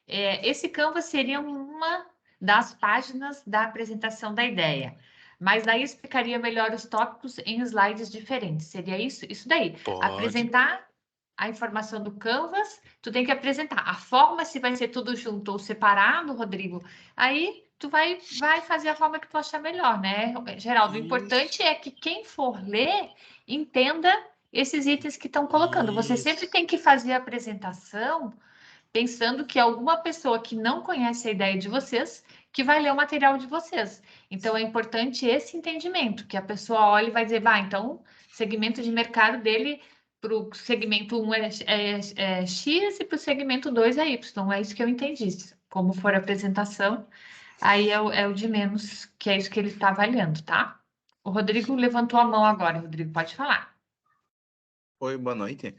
Esse Canvas seria uma das páginas da apresentação da ideia, mas daí explicaria melhor os tópicos em slides diferentes. Seria isso? Isso daí. Pode. Apresentar a informação do Canvas, tu tem que apresentar. A forma, se vai ser tudo junto ou separado, Rodrigo, aí tu vai fazer a forma que tu achar melhor, né, Geraldo? O importante é que quem for ler entenda esses itens que estão colocando. Você sempre tem que fazer a apresentação pensando que alguma pessoa que não conhece a ideia de vocês que vai ler o material de vocês. Então é importante esse entendimento, que a pessoa olhe e vai dizer, então segmento de mercado dele para o segmento 1 é X e para o segmento 2 é Y. É isso que eu entendi. Como for a apresentação, aí é o de menos, que é isso que ele está avaliando, tá? O Rodrigo levantou a mão agora. Rodrigo, pode falar. Oi, boa noite.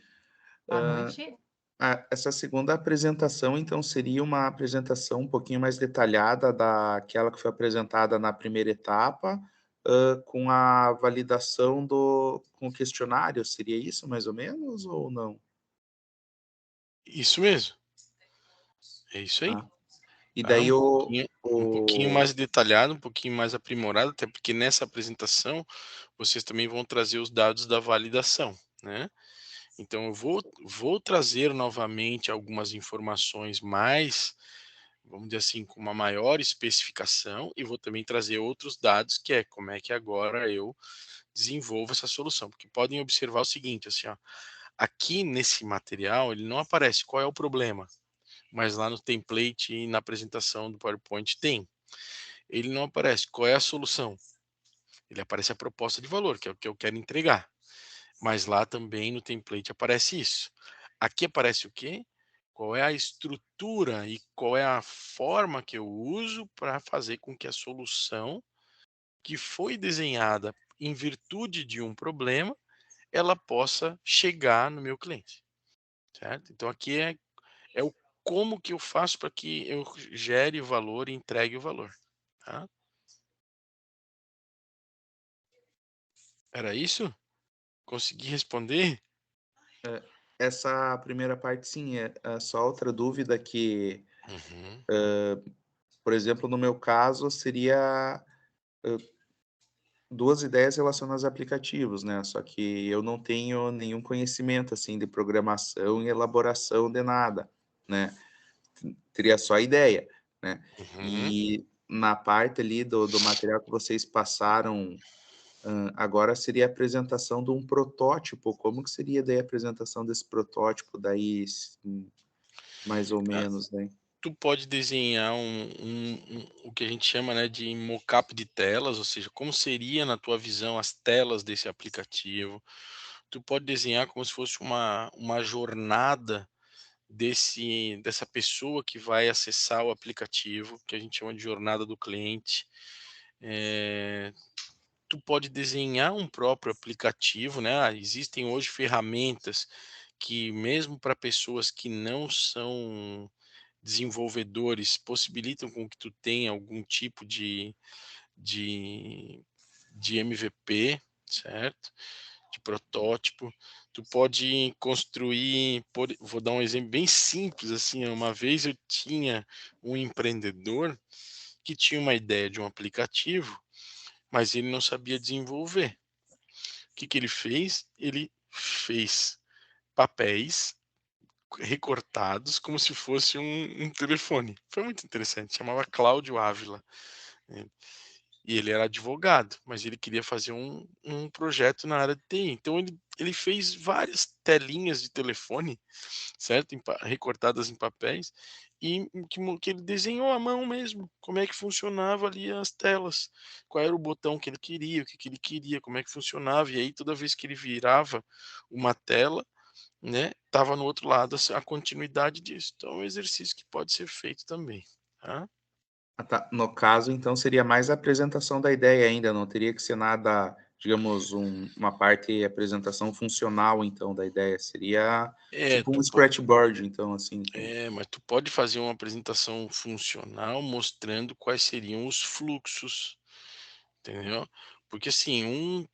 Boa noite. Essa segunda apresentação, então, seria uma apresentação um pouquinho mais detalhada daquela que foi apresentada na primeira etapa, com a validação com o questionário, seria isso mais ou menos, ou não? Isso mesmo. É isso aí. E Tá? daí Um pouquinho mais detalhado, um pouquinho mais aprimorado, até porque nessa apresentação vocês também vão trazer os dados da validação, né? Então eu vou trazer novamente algumas informações mais, vamos dizer assim, com uma maior especificação, e vou também trazer outros dados, que é como é que agora eu desenvolvo essa solução. Porque podem observar o seguinte, assim, ó, aqui nesse material ele não aparece qual é o problema, mas lá no template e na apresentação do PowerPoint tem. Ele não aparece qual é a solução. Ele aparece a proposta de valor, que é o que eu quero entregar. Mas lá também no template aparece isso. Aqui aparece o quê? Qual é a estrutura e qual é a forma que eu uso para fazer com que a solução que foi desenhada em virtude de um problema, ela possa chegar no meu cliente. Certo? Então aqui é o como que eu faço para que eu gere o valor e entregue o valor. Tá? Era isso? Consegui responder? Essa primeira parte, sim, é só outra dúvida que, Uhum. por exemplo, no meu caso, seria duas ideias relacionadas a aplicativos, né? Só que eu não tenho nenhum conhecimento assim de programação e elaboração de nada, né? Teria só a ideia, né? Uhum. E na parte ali do material que vocês passaram, agora seria a apresentação de um protótipo. Como que seria daí a apresentação desse protótipo daí, mais ou menos, né? tu pode desenhar o que a gente chama, né, de mockup de telas, ou seja, como seria na tua visão as telas desse aplicativo. Tu pode desenhar como se fosse uma jornada dessa pessoa que vai acessar o aplicativo, que a gente chama de jornada do cliente. Tu pode desenhar um próprio aplicativo, né? Existem hoje ferramentas que mesmo para pessoas que não são desenvolvedores, possibilitam com que tu tenha algum tipo de MVP, certo? De protótipo. Tu pode construir, vou dar um exemplo bem simples, assim, uma vez eu tinha um empreendedor que tinha uma ideia de um aplicativo, mas ele não sabia desenvolver. O que ele fez? Ele fez papéis recortados como se fosse um telefone. Foi muito interessante, chamava Cláudio Ávila. né, E ele era advogado, mas ele queria fazer um projeto na área de TI. Então ele fez várias telinhas de telefone, certo? Recortadas em papéis, e que ele desenhou à mão mesmo, como é que funcionava ali as telas, qual era o botão que ele queria, o que que ele queria, como é que funcionava. E aí toda vez que ele virava uma tela, né, tava no outro lado a continuidade disso. Então é um exercício que pode ser feito também, tá? Ah, tá. No caso, então, seria mais a apresentação da ideia ainda, não teria que ser nada, digamos, uma parte apresentação funcional, então, da ideia. Seria É, tipo um scratchboard, então, assim. mas tu pode fazer uma apresentação funcional mostrando quais seriam os fluxos, entendeu? Porque assim,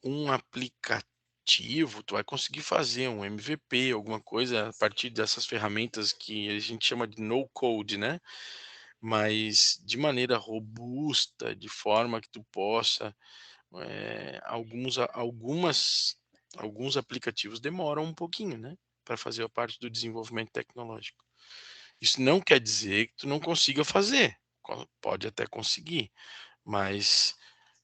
um aplicativo, tu vai conseguir fazer um MVP, alguma coisa a partir dessas ferramentas que a gente chama de no code, né? Mas de maneira robusta, de forma que tu possa, alguns aplicativos demoram um pouquinho, né? Para fazer a parte do desenvolvimento tecnológico. Isso não quer dizer que tu não consiga fazer. Pode até conseguir, mas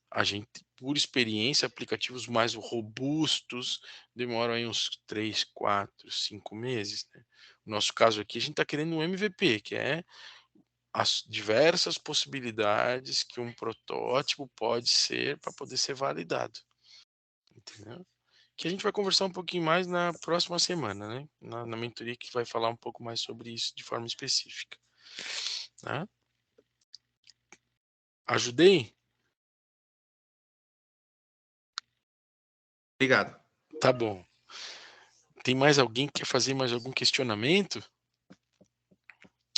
a gente, por experiência, aplicativos mais robustos demoram aí uns 3, 4, 5 meses, né? No nosso caso aqui, a gente está querendo um MVP, que é as diversas possibilidades que um protótipo pode ser para poder ser validado, entendeu? Que a gente vai conversar um pouquinho mais na próxima semana, né? Na mentoria, que vai falar um pouco mais sobre isso de forma específica, tá? Ajudei? Obrigado. Tá bom. Tem mais alguém que quer fazer mais algum questionamento?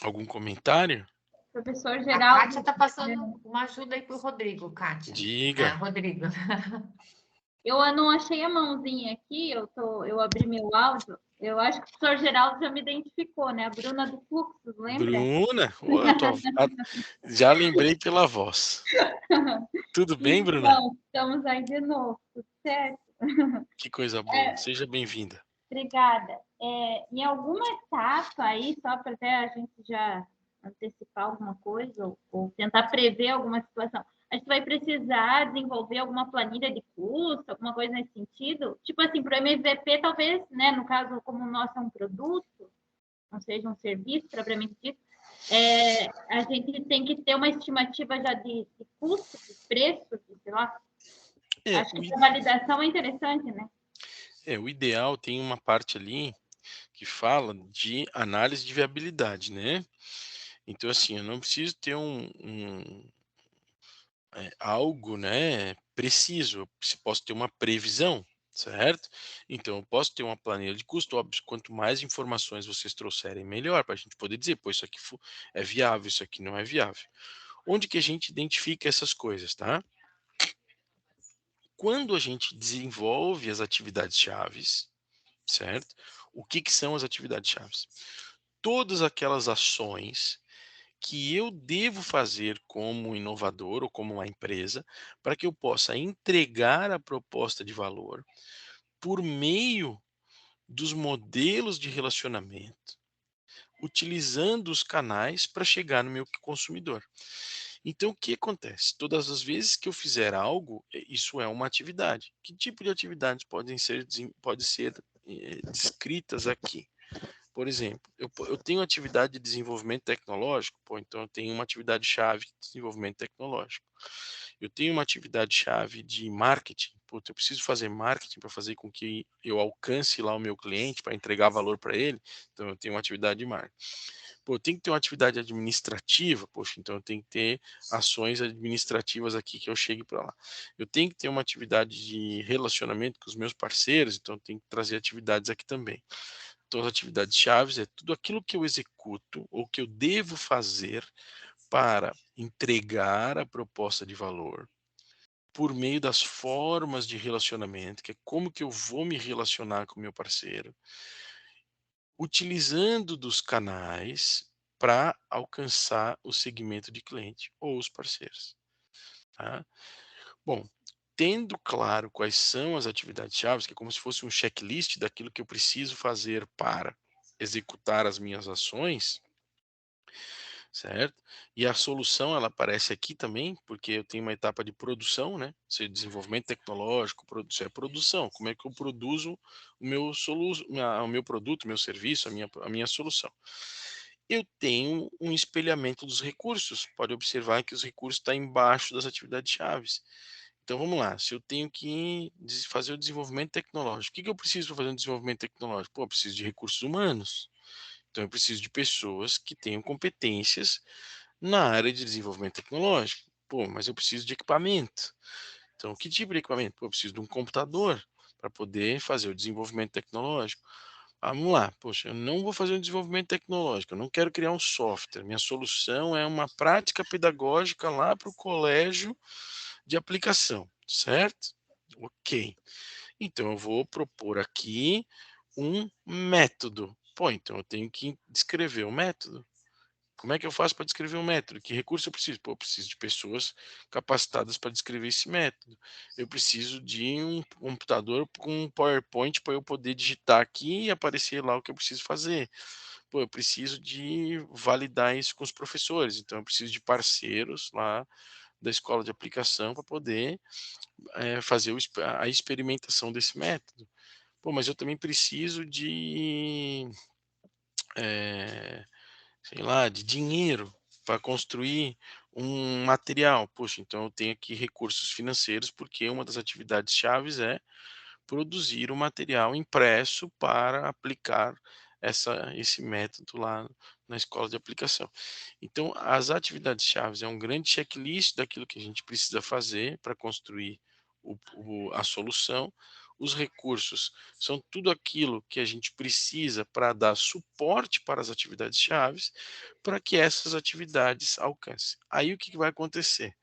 Algum comentário? Professor A Geraldo. Kátia está passando uma ajuda aí para o Rodrigo, Kátia. Diga. Rodrigo. Eu não achei a mãozinha aqui, eu abri meu áudio. Eu acho que o professor Geraldo já me identificou, né? A Bruna do Fluxus, lembra? Bruna? Já lembrei pela voz. Tudo bem, Bruna? Então, estamos aí de novo, tudo certo? Que coisa boa. Seja bem-vinda. Obrigada. Em alguma etapa aí, só para até a gente já antecipar alguma coisa ou tentar prever alguma situação, a gente vai precisar desenvolver alguma planilha de custo, alguma coisa nesse sentido? Tipo assim, para o MVP, talvez, né, no caso, como o nosso é um produto, não seja um serviço propriamente dito, a gente tem que ter uma estimativa já de custo, de preço, de, sei lá. Acho que a validação é interessante, né? O ideal tem uma parte ali que fala de análise de viabilidade, né? Então, assim, eu não preciso ter algo, né, preciso. Eu posso ter uma previsão, certo? Então, eu posso ter uma planilha de custo. Óbvio, quanto mais informações vocês trouxerem, melhor, para a gente poder dizer, pô, isso aqui é viável, isso aqui não é viável. Onde que a gente identifica essas coisas, tá? Quando a gente desenvolve as atividades chaves, certo? O que são as atividades chaves? Todas aquelas ações que eu devo fazer como inovador ou como uma empresa para que eu possa entregar a proposta de valor por meio dos modelos de relacionamento, utilizando os canais para chegar no meu consumidor. Então, o que acontece? Todas as vezes que eu fizer algo, isso é uma atividade. Que tipo de atividades podem ser descritas aqui? Por exemplo, eu tenho atividade de desenvolvimento tecnológico, pô, então eu tenho uma atividade-chave de desenvolvimento tecnológico. Eu tenho uma atividade-chave de marketing, putz, eu preciso fazer marketing para fazer com que eu alcance lá o meu cliente, para entregar valor para ele, então eu tenho uma atividade de marketing. Pô, eu tenho que ter uma atividade administrativa, poxa, então eu tenho que ter ações administrativas aqui que eu chegue para lá. Eu tenho que ter uma atividade de relacionamento com os meus parceiros, então eu tenho que trazer atividades aqui também. Então, as atividades chaves é tudo aquilo que eu executo ou que eu devo fazer para entregar a proposta de valor por meio das formas de relacionamento, que é como que eu vou me relacionar com o meu parceiro, utilizando dos canais para alcançar o segmento de cliente ou os parceiros, tá? Bom, tendo claro quais são as atividades chaves, que é como se fosse um checklist daquilo que eu preciso fazer para executar as minhas ações, certo? E a solução ela aparece aqui também, porque eu tenho uma etapa de produção, né? Seja desenvolvimento tecnológico, produção é produção. Como é que eu produzo o meu produto, meu serviço, a minha solução? Eu tenho um espelhamento dos recursos. Pode observar que os recursos estão embaixo das atividades chaves. Então vamos lá, se eu tenho que fazer o desenvolvimento tecnológico, o que que eu preciso para fazer um desenvolvimento tecnológico? Pô, eu preciso de recursos humanos. Então eu preciso de pessoas que tenham competências na área de desenvolvimento tecnológico. Pô, mas eu preciso de equipamento. Então, que tipo de equipamento? Pô, eu preciso de um computador para poder fazer o desenvolvimento tecnológico. Vamos lá, poxa, eu não vou fazer um desenvolvimento tecnológico, eu não quero criar um software. Minha solução é uma prática pedagógica lá para o colégio de aplicação, certo? Ok. Então, eu vou propor aqui um método. Pô, então eu tenho que descrever o método. Como é que eu faço para descrever um método? Que recurso eu preciso? Pô, eu preciso de pessoas capacitadas para descrever esse método. Eu preciso de um computador com um PowerPoint para eu poder digitar aqui e aparecer lá o que eu preciso fazer. Pô, eu preciso de validar isso com os professores. Então, eu preciso de parceiros lá da escola de aplicação para poder fazer a experimentação desse método. Pô, mas eu também preciso de eh, sei lá, de dinheiro para construir um material. Poxa, então eu tenho aqui recursos financeiros, porque uma das atividades chaves é produzir o material impresso para aplicar esse método lá na escola de aplicação. Então, as atividades chaves é um grande checklist daquilo que a gente precisa fazer para construir a solução. Os recursos são tudo aquilo que a gente precisa para dar suporte para as atividades chaves, para que essas atividades alcancem. Aí o que que vai acontecer?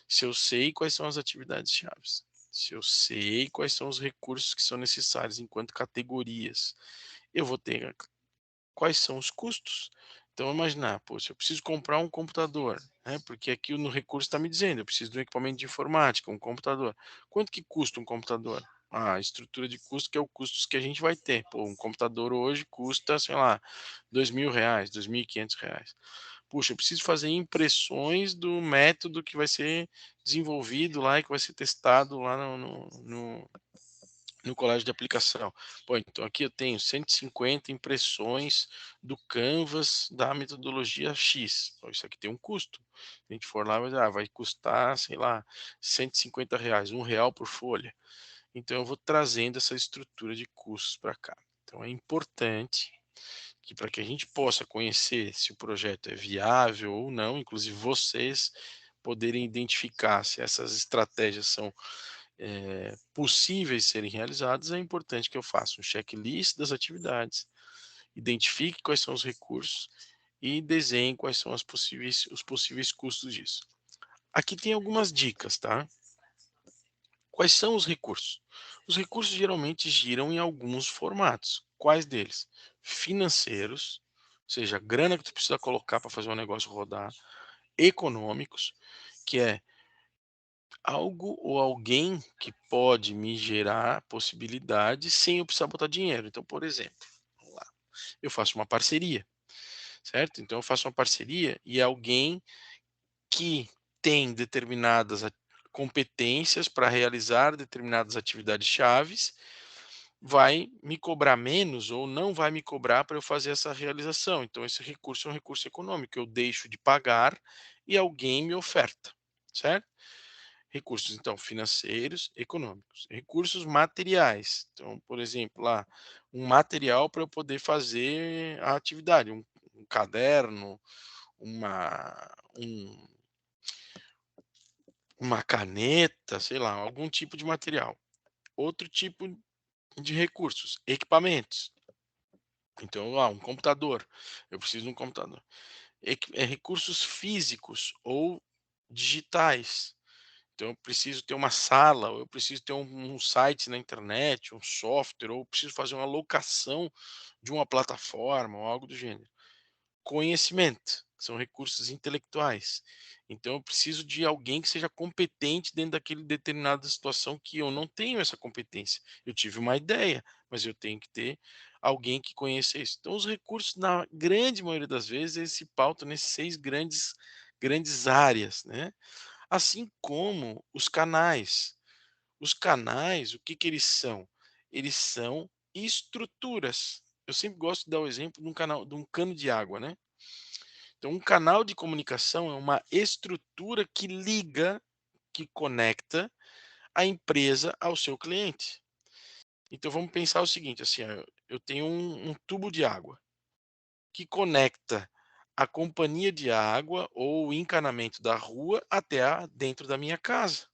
Se eu sei quais são as atividades chaves, se eu sei quais são os recursos que são necessários enquanto categorias, eu vou ter quais são os custos. Então, imaginar, pô, se eu preciso comprar um computador, né, porque aqui no recurso está me dizendo, eu preciso de um equipamento de informática, um computador. Quanto que custa um computador? Ah, a estrutura de custo que é o custos que a gente vai ter. Pô, um computador hoje custa, sei lá, R$ 2.000, R$ 2.500. Puxa, eu preciso fazer impressões do método que vai ser desenvolvido lá e que vai ser testado lá no colégio de aplicação. Pô, então aqui eu tenho 150 impressões do Canvas da metodologia X. Pô, isso aqui tem um custo. Se a gente for lá, vai custar, sei lá, R$ 150, R$ 1 por folha. Então eu vou trazendo essa estrutura de custos para cá. Então é importante que para que a gente possa conhecer se o projeto é viável ou não, inclusive vocês poderem identificar se essas estratégias são possíveis serem realizadas, é importante que eu faça um checklist das atividades, identifique quais são os recursos e desenhe quais são os possíveis custos disso. Aqui tem algumas dicas, tá? Quais são os recursos? Os recursos geralmente giram em alguns formatos. Quais deles? Financeiros, ou seja, a grana que tu precisa colocar para fazer o negócio rodar, econômicos, que é algo ou alguém que pode me gerar possibilidades sem eu precisar botar dinheiro. Então, por exemplo, vamos lá, eu faço uma parceria, certo? Então, eu faço uma parceria e é alguém que tem determinadas competências para realizar determinadas atividades chaves vai me cobrar menos ou não vai me cobrar para eu fazer essa realização. Então, esse recurso é um recurso econômico, eu deixo de pagar e alguém me oferta, certo? Recursos, então, financeiros, econômicos. Recursos materiais. Então, por exemplo, lá, um material para eu poder fazer a atividade, um caderno, um, uma caneta, sei lá, algum tipo de material. Outro tipo de recursos, equipamentos. Então, um computador. Eu preciso de um computador. Recursos físicos ou digitais. Então, eu preciso ter uma sala, ou eu preciso ter um site na internet, um software, ou eu preciso fazer uma locação de uma plataforma, ou algo do gênero. Conhecimento, são recursos intelectuais. Então, eu preciso de alguém que seja competente dentro daquele determinada situação que eu não tenho essa competência. Eu tive uma ideia, mas eu tenho que ter alguém que conheça isso. Então, os recursos, na grande maioria das vezes, eles se pautam nesses 6 grandes áreas, né? Assim como os canais. Os canais, o que que eles são? Eles são estruturas. Eu sempre gosto de dar o exemplo de um canal, de um cano de água, né? Então, um canal de comunicação é uma estrutura que liga, que conecta a empresa ao seu cliente. Então, vamos pensar o seguinte, assim, ó, eu tenho um tubo de água que conecta a companhia de água ou o encanamento da rua até dentro da minha casa,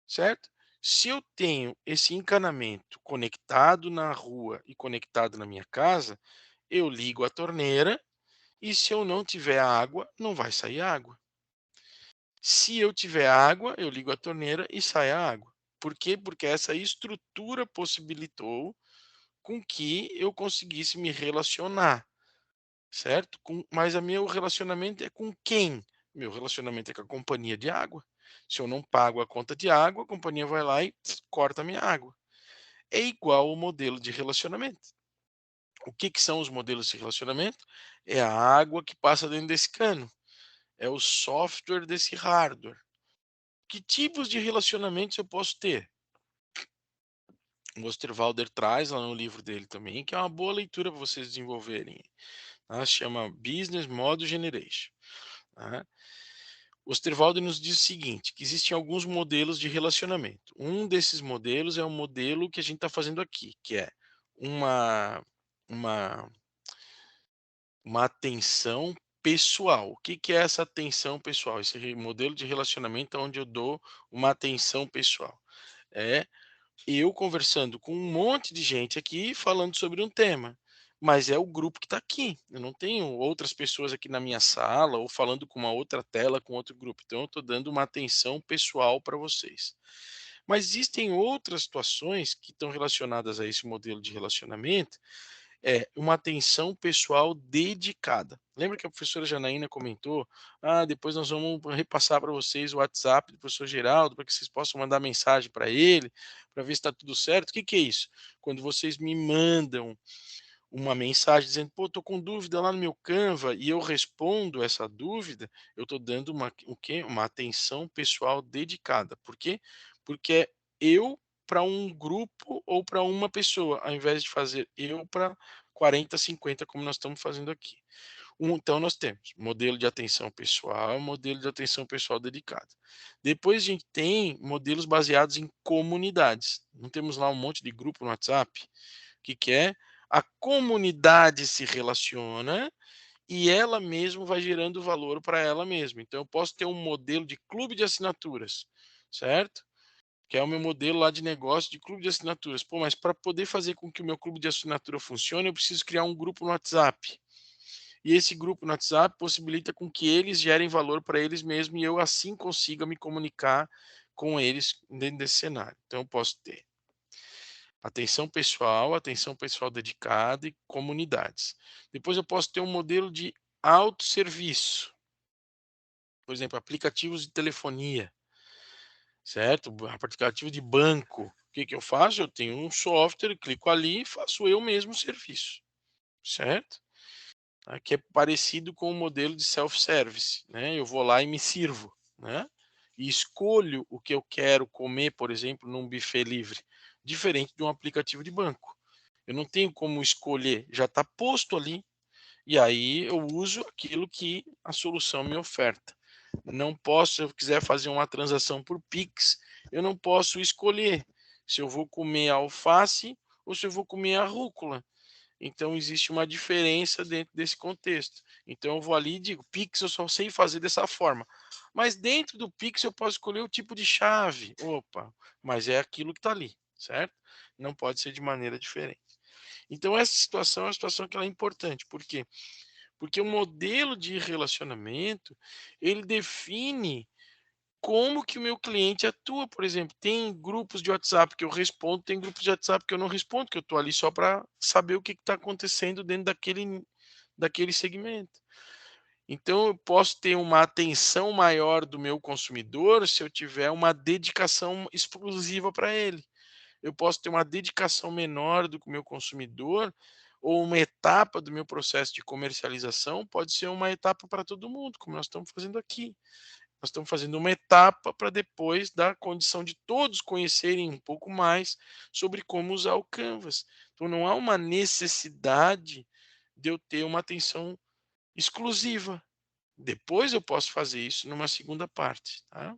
certo? Se eu tenho esse encanamento conectado na rua e conectado na minha casa, eu ligo a torneira e se eu não tiver água, não vai sair água. Se eu tiver água, eu ligo a torneira e sai a água. Por quê? Porque essa estrutura possibilitou com que eu conseguisse me relacionar, certo? Mas o meu relacionamento é com quem? Meu relacionamento é com a companhia de água. Se eu não pago a conta de água, a companhia vai lá e corta a minha água. É igual o modelo de relacionamento. O que, que são os modelos de relacionamento? É a água que passa dentro desse cano. É o software desse hardware. Que tipos de relacionamentos eu posso ter? O Osterwalder traz lá no livro dele também, que é uma boa leitura para vocês desenvolverem. Tá? Se chama Business Model Generation. Tá? O Osterwalder nos diz o seguinte, que existem alguns modelos de relacionamento. Um desses modelos é o modelo que a gente está fazendo aqui, que é uma, uma, uma atenção pessoal. O que, que é essa atenção pessoal? Esse modelo de relacionamento onde eu dou uma atenção pessoal. É eu conversando com um monte de gente aqui falando sobre um tema, mas é o grupo que está aqui. Eu não tenho outras pessoas aqui na minha sala ou falando com uma outra tela com outro grupo. Então, eu estou dando uma atenção pessoal para vocês. Mas existem outras situações que estão relacionadas a esse modelo de relacionamento, uma atenção pessoal dedicada. Lembra que a professora Janaína comentou? Ah, depois nós vamos repassar para vocês o WhatsApp do professor Geraldo, para que vocês possam mandar mensagem para ele, para ver se está tudo certo. O que, que é isso? Quando vocês me mandam uma mensagem dizendo, pô, estou com dúvida lá no meu Canva e eu respondo essa dúvida, eu estou dando o quê? Uma atenção pessoal dedicada. Por quê? Porque é eu para um grupo ou para uma pessoa, ao invés de fazer eu para 40, 50, como nós estamos fazendo aqui. Então, nós temos modelo de atenção pessoal, modelo de atenção pessoal dedicado. Depois, a gente tem modelos baseados em comunidades. Não temos lá um monte de grupo no WhatsApp, que é a comunidade se relaciona e ela mesma vai gerando valor para ela mesma. Então, eu posso ter um modelo de clube de assinaturas, certo? Que é o meu modelo lá de negócio de clube de assinaturas. Pô, mas para poder fazer com que o meu clube de assinatura funcione, eu preciso criar um grupo no WhatsApp. E esse grupo no WhatsApp possibilita com que eles gerem valor para eles mesmos e eu assim consiga me comunicar com eles dentro desse cenário. Então, eu posso ter atenção pessoal dedicada e comunidades. Depois eu posso ter um modelo de autosserviço. Por exemplo, aplicativos de telefonia, certo? Aplicativo de banco. O que, que eu faço? Eu tenho um software, clico ali e faço eu mesmo o serviço, certo? Que é parecido com o modelo de self-service, né? Eu vou lá e me sirvo, né? e escolho o que eu quero comer, por exemplo, num buffet livre, diferente de um aplicativo de banco. Eu não tenho como escolher, já está posto ali, e aí eu uso aquilo que a solução me oferta. Não posso, se eu quiser fazer uma transação por Pix, eu não posso escolher se eu vou comer alface ou se eu vou comer a rúcula. Então existe uma diferença dentro desse contexto. Então eu vou ali e digo, Pix eu só sei fazer dessa forma. Mas dentro do Pix eu posso escolher o tipo de chave. Opa, mas é aquilo que está ali, certo? Não pode ser de maneira diferente. Então essa situação é uma situação que ela é importante. Por quê? Porque o modelo de relacionamento, ele define como que o meu cliente atua. Por exemplo, tem grupos de WhatsApp que eu respondo, tem grupos de WhatsApp que eu não respondo, que eu estou ali só para saber o que está acontecendo dentro daquele segmento. Então, eu posso ter uma atenção maior do meu consumidor se eu tiver uma dedicação exclusiva para ele. Eu posso ter uma dedicação menor do que o meu consumidor, ou uma etapa do meu processo de comercialização pode ser uma etapa para todo mundo, como nós estamos fazendo aqui. Nós estamos fazendo uma etapa para depois dar condição de todos conhecerem um pouco mais sobre como usar o Canvas. Então, não há uma necessidade de eu ter uma atenção exclusiva. Depois eu posso fazer isso numa segunda parte, tá?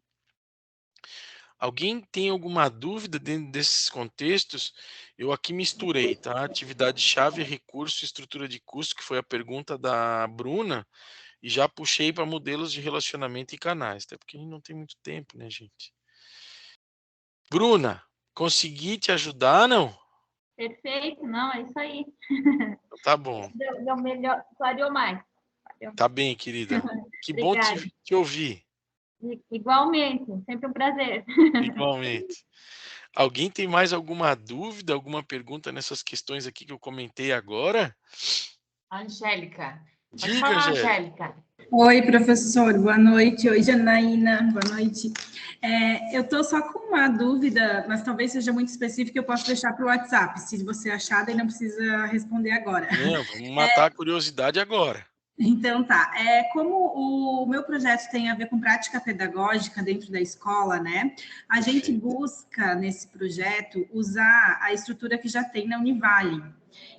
Alguém tem alguma dúvida dentro desses contextos? Eu aqui misturei, tá? Atividade-chave, recurso, estrutura de custo, que foi a pergunta da Bruna, e já puxei para modelos de relacionamento e canais, até porque a gente não tem muito tempo, né, gente? Bruna, consegui te ajudar, não? Perfeito, não, é isso aí. Tá bom. Deu melhor, clareou mais. Tá bem, querida. Que bom Obrigada. te ouvir. Igualmente, sempre um prazer. Igualmente. Alguém tem mais alguma dúvida, alguma pergunta nessas questões aqui que eu comentei agora? Angélica. Pode Diga, falar, Angélica. Angélica. Oi, professor, boa noite. Oi, Janaína, boa noite. Eu estou só com uma dúvida, mas talvez seja muito específica, eu posso deixar para o WhatsApp, se você achar, daí não precisa responder agora. Não, vamos matar a curiosidade agora. Então tá, como o meu projeto tem a ver com prática pedagógica dentro da escola, né? A gente busca nesse projeto usar a estrutura que já tem na Univale.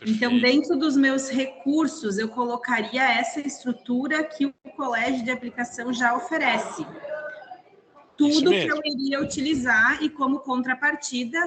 Então, Perfeito. dentro dos meus recursos, eu colocaria essa estrutura que o colégio de aplicação já oferece. Tudo que eu iria utilizar e como contrapartida,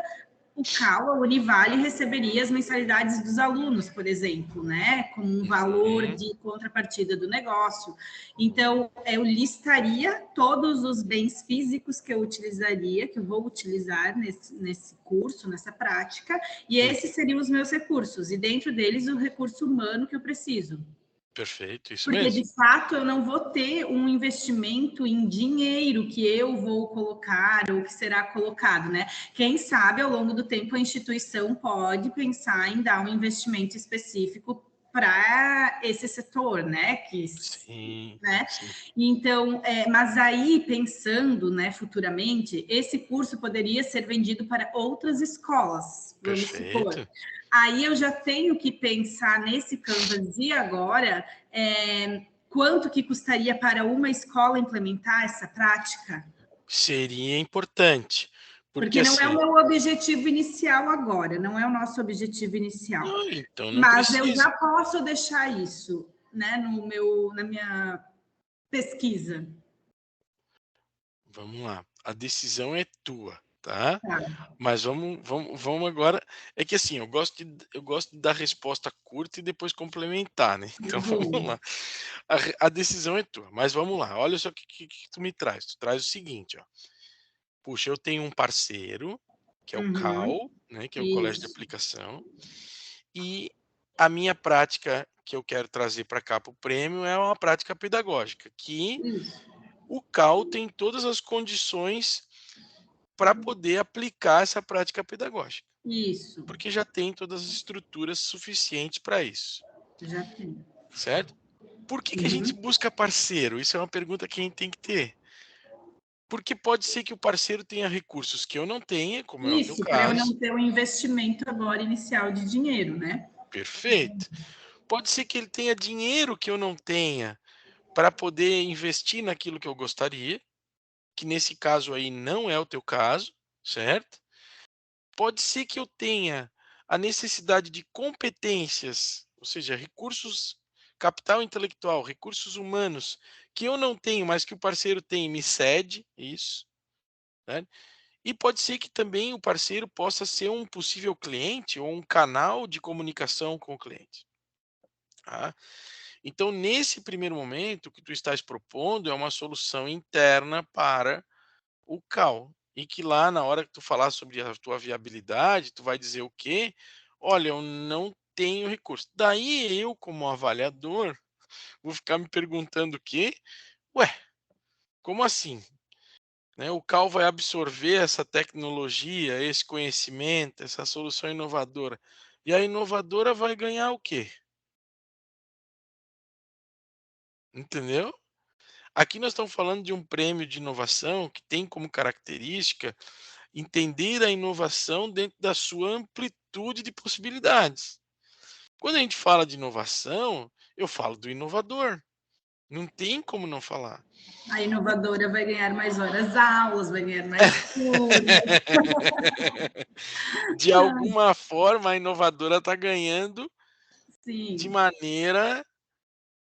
o CAU, a Univale, receberia as mensalidades dos alunos, por exemplo, né? Como um valor de contrapartida do negócio. Então, eu listaria todos os bens físicos que eu utilizaria, que eu vou utilizar nesse curso, nessa prática, e esses seriam os meus recursos, e dentro deles o recurso humano que eu preciso. Perfeito, isso Porque, mesmo. de fato, eu não vou ter um investimento em dinheiro que eu vou colocar ou que será colocado, né? Quem sabe, ao longo do tempo, a instituição pode pensar em dar um investimento específico para esse setor, né? Sim, né? sim. Então, mas aí, pensando, né, futuramente, esse curso poderia ser vendido para outras escolas, vamos supor. Perfeito. Aí eu já tenho que pensar nesse Canvas de agora, quanto que custaria para uma escola implementar essa prática? Seria importante. Porque não é o assim, meu objetivo inicial agora, não é o nosso objetivo inicial. não, então não Mas precisa. eu já posso deixar isso, né, na minha pesquisa. Vamos lá. A decisão é tua, tá? Tá. Mas vamos agora. É que assim, eu gosto de dar resposta curta e depois complementar, né? Então vamos lá. A decisão é tua, mas vamos lá. Olha só o que tu me traz. Tu traz o seguinte, ó. Puxa, eu tenho um parceiro, que é o CAU, né? Que é o Colégio de Isso. Aplicação, e a minha prática que eu quero trazer para cá para o prêmio é uma prática pedagógica, que o CAU tem todas as condições para poder aplicar essa prática pedagógica. Isso. Porque já tem todas as estruturas suficientes para isso. Já tem. Certo? Por que a gente busca parceiro? Isso é uma pergunta que a gente tem que ter. Porque pode ser que o parceiro tenha recursos que eu não tenha, como é o teu Isso, para eu caso. não ter um investimento agora inicial de dinheiro, né? Perfeito. Pode ser que ele tenha dinheiro que eu não tenha para poder investir naquilo que eu gostaria, que nesse caso aí não é o teu caso, certo? Pode ser que eu tenha a necessidade de competências, ou seja, recursos, capital intelectual, recursos humanos, que eu não tenho, mas que o parceiro tem e me cede isso, né? E pode ser que também o parceiro possa ser um possível cliente ou um canal de comunicação com o cliente. Tá? Então, nesse primeiro momento, o que tu estás propondo é uma solução interna para o CAL. E que lá, na hora que tu falar sobre a tua viabilidade, tu vai dizer o quê? Olha, eu não tenho recurso. Daí eu, como avaliador, vou ficar me perguntando o quê? Ué, como assim? Né? O CAL vai absorver essa tecnologia, esse conhecimento, essa solução inovadora. E a inovadora vai ganhar o quê? Entendeu? Aqui nós estamos falando de um prêmio de inovação que tem como característica entender a inovação dentro da sua amplitude de possibilidades. Quando a gente fala de inovação, eu falo do inovador. Não tem como não falar. A inovadora vai ganhar mais horas aulas, vai ganhar mais cursos. De alguma forma, a inovadora está ganhando Sim. de maneira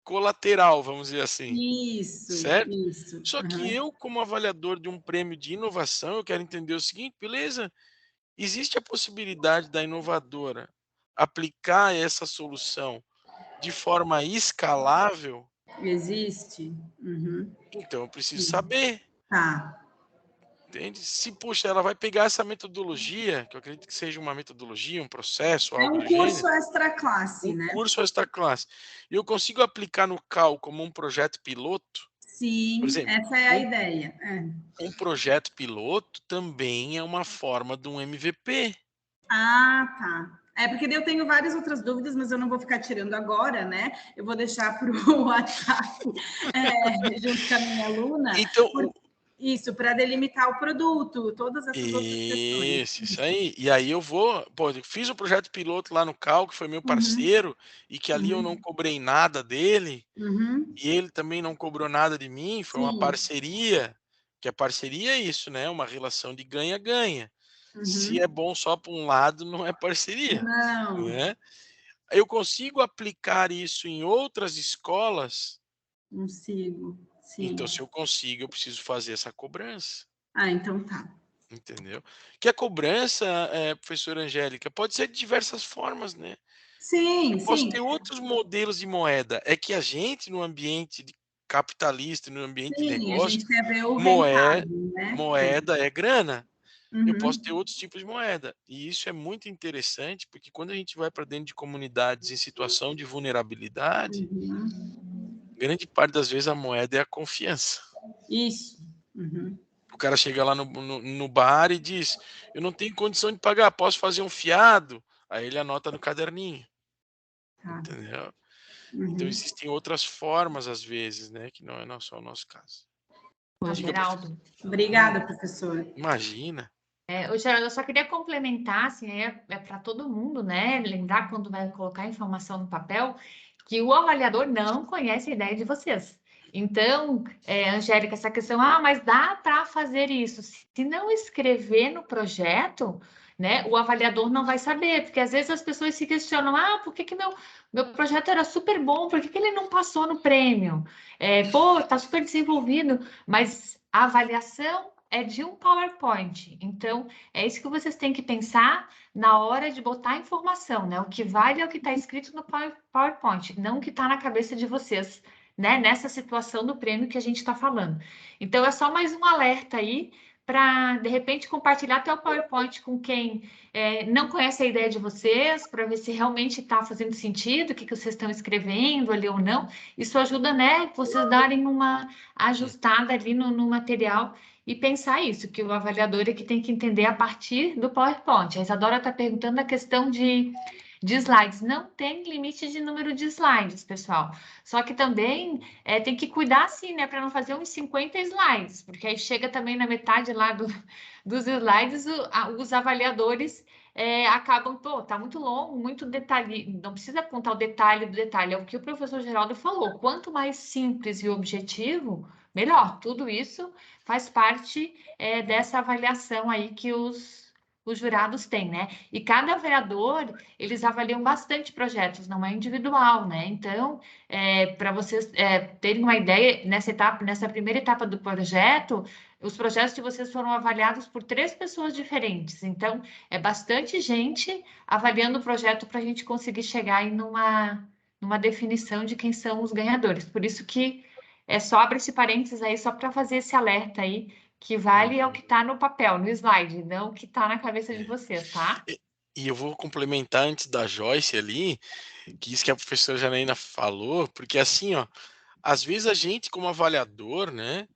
colateral, vamos dizer assim. Isso, certo? isso. Só que eu, como avaliador de um prêmio de inovação, eu quero entender o seguinte, beleza? Existe a possibilidade da inovadora aplicar essa solução de forma escalável? Existe? Uhum. Então eu preciso saber. Tá. Entende? Se, puxa, ela vai pegar essa metodologia, que eu acredito que seja uma metodologia, um processo, É algo um do curso gênero, extra classe, né? curso extra classe. E eu consigo aplicar no CAL como um projeto piloto? Sim, Por exemplo, essa é a ideia. um projeto piloto também é uma forma de um MVP. Ah, tá. É porque eu tenho várias outras dúvidas, mas eu não vou ficar tirando agora, né? Eu vou deixar para o WhatsApp junto com a minha aluna. Então, isso, para delimitar o produto, todas essas outras questões. Isso aí. E aí eu vou, pô, eu fiz o projeto piloto lá no CAL, que foi meu parceiro, e que ali eu não cobrei nada dele, e ele também não cobrou nada de mim, foi uma parceria, que a parceria é isso, né? Uma relação de ganha-ganha. Se é bom só para um lado, não é parceria. Não. Né? Eu consigo aplicar isso em outras escolas? Consigo, sim. Então, se eu consigo, eu preciso fazer essa cobrança. Ah, então tá. Entendeu? Que a cobrança, professora Angélica, pode ser de diversas formas, né? Sim, Eu posso sim. ter outros modelos de moeda. É que a gente, no ambiente capitalista, no ambiente de Sim, a negócio, gente quer ver o rentável, né? moeda é grana. Eu posso ter outros tipos de moeda. E isso é muito interessante, porque quando a gente vai para dentro de comunidades em situação de vulnerabilidade, grande parte das vezes a moeda é a confiança. Isso. O cara chega lá no bar e diz, eu não tenho condição de pagar, posso fazer um fiado? Aí ele anota no caderninho. Tá. Entendeu? Então existem outras formas, às vezes, né? Que não é só o nosso caso. Geraldo. Obrigada, professor. Imagina. Geraldo, eu só queria complementar, assim, é para todo mundo, né? Lembrar quando vai colocar informação no papel, que o avaliador não conhece a ideia de vocês. Então, Angélica, essa questão, mas dá para fazer isso. Se não escrever no projeto, né, o avaliador não vai saber, porque às vezes as pessoas se questionam, por que meu projeto era super bom, por que ele não passou no prêmio? Tá super desenvolvido, mas a avaliação é de um PowerPoint. Então, é isso que vocês têm que pensar na hora de botar a informação, né? O que vale é o que está escrito no PowerPoint, não o que está na cabeça de vocês, né? Nessa situação do prêmio que a gente está falando. Então, é só mais um alerta aí para, de repente, compartilhar até o PowerPoint com quem não conhece a ideia de vocês, para ver se realmente está fazendo sentido, o que vocês estão escrevendo ali ou não. Isso ajuda, né? Vocês darem uma ajustada ali no material e pensar isso, que o avaliador é que tem que entender a partir do PowerPoint. A Isadora está perguntando a questão de slides. Não tem limite de número de slides, pessoal. Só que também tem que cuidar, assim, né, para não fazer uns 50 slides, porque aí chega também na metade lá dos slides, os avaliadores acabam, tá muito longo, muito detalhe, não precisa apontar o detalhe do detalhe, é o que o professor Geraldo falou. Quanto mais simples e objetivo, melhor. Tudo isso faz parte dessa avaliação aí que os jurados têm, né? E cada vereador, eles avaliam bastante projetos, não é individual, né? Então, para vocês terem uma ideia, nessa primeira etapa do projeto, os projetos de vocês foram avaliados por 3 pessoas diferentes. Então, é bastante gente avaliando o projeto para a gente conseguir chegar aí numa definição de quem são os ganhadores. Por isso que só abre esse parênteses aí, só para fazer esse alerta aí, que vale é o que está no papel, no slide, não o que está na cabeça de vocês, tá? E eu vou complementar antes da Joyce ali, que isso que a professora Janaína falou, porque assim, ó, às vezes a gente como avaliador, né,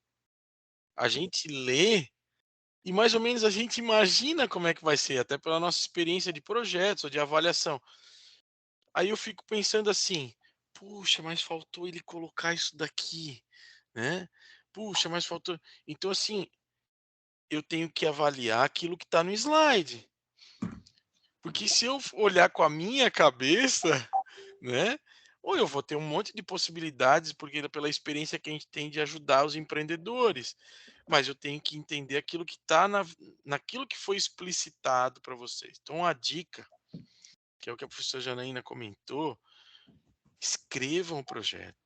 a gente lê e mais ou menos a gente imagina como é que vai ser, até pela nossa experiência de projetos ou de avaliação. Aí eu fico pensando assim, puxa, mas faltou ele colocar isso daqui, né? Puxa, mas faltou. Então, assim, eu tenho que avaliar aquilo que está no slide. Porque se eu olhar com a minha cabeça, né? Ou eu vou ter um monte de possibilidades, porque pela experiência que a gente tem de ajudar os empreendedores. Mas eu tenho que entender aquilo que está naquilo que foi explicitado para vocês. Então, a dica, que é o que a professora Janaína comentou, escrevam o projeto,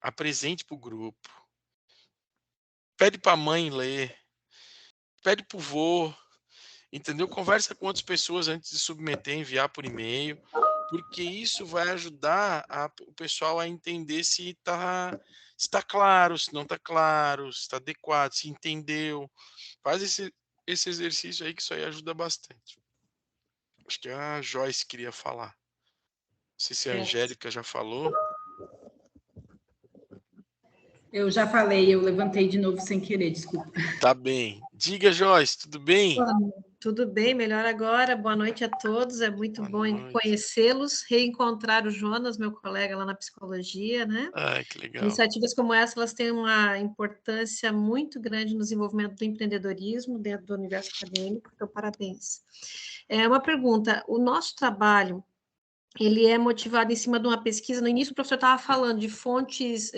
apresente para o grupo, pede para a mãe ler, pede para o vô, entendeu? Conversa com outras pessoas antes de submeter, enviar por e-mail, porque isso vai ajudar o pessoal a entender se está claro, se não está claro, se está adequado, se entendeu. Faz esse exercício aí, que isso aí ajuda bastante. Acho que a Joyce queria falar. Não sei se a Angélica já falou. Eu já falei, eu levantei de novo sem querer, desculpa. Tá bem. Diga, Joyce, tudo bem? Tudo bem, melhor agora. Boa noite a todos, é muito bom conhecê-los, reencontrar o Jonas, meu colega lá na psicologia, né? Ah, que legal. Iniciativas como essa, elas têm uma importância muito grande no desenvolvimento do empreendedorismo dentro do universo acadêmico, então parabéns. Uma pergunta, o nosso trabalho, ele é motivado em cima de uma pesquisa, no início o professor estava falando de fontes...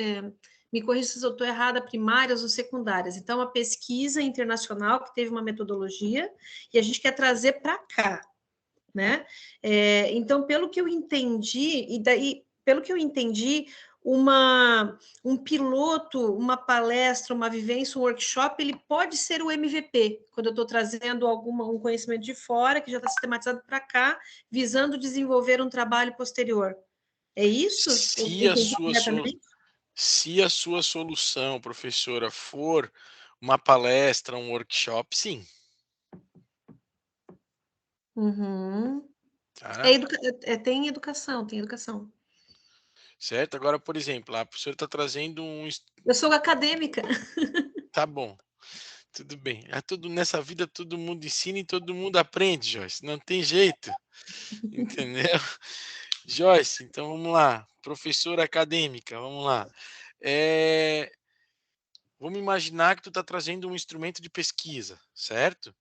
me corrija se eu estou errada, primárias ou secundárias. Então, a pesquisa internacional que teve uma metodologia e a gente quer trazer para cá, né? Então, pelo que eu entendi, um piloto, uma palestra, uma vivência, um workshop, ele pode ser o MVP, quando eu estou trazendo um conhecimento de fora, que já está sistematizado para cá, visando desenvolver um trabalho posterior. É isso? Se a sua solução, professora, for uma palestra, um workshop, sim. Uhum. Tá? Tem educação. Certo? Agora, por exemplo, a professora está trazendo Eu sou acadêmica. Tá bom. Tudo bem. Nessa vida todo mundo ensina e todo mundo aprende, Joyce. Não tem jeito. Entendeu? Joyce, então vamos lá. Professora acadêmica, vamos lá. Vamos imaginar que tu está trazendo um instrumento de pesquisa, certo?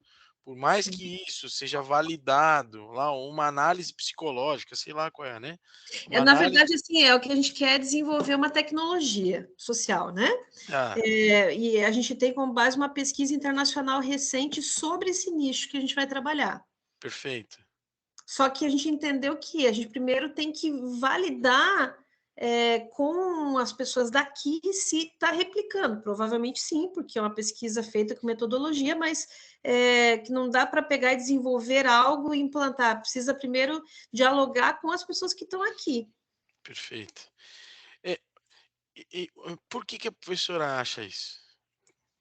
Por mais que isso seja validado lá, uma análise psicológica, sei lá qual é, né? Na verdade, assim, é o que a gente quer desenvolver uma tecnologia social, né? E a gente tem como base uma pesquisa internacional recente sobre esse nicho que a gente vai trabalhar. Perfeito. Só que a gente entendeu que a gente primeiro tem que validar com as pessoas daqui se está replicando. Provavelmente sim, porque é uma pesquisa feita com metodologia, mas que não dá para pegar e desenvolver algo e implantar. Precisa primeiro dialogar com as pessoas que estão aqui. Perfeito. Por que a professora acha isso?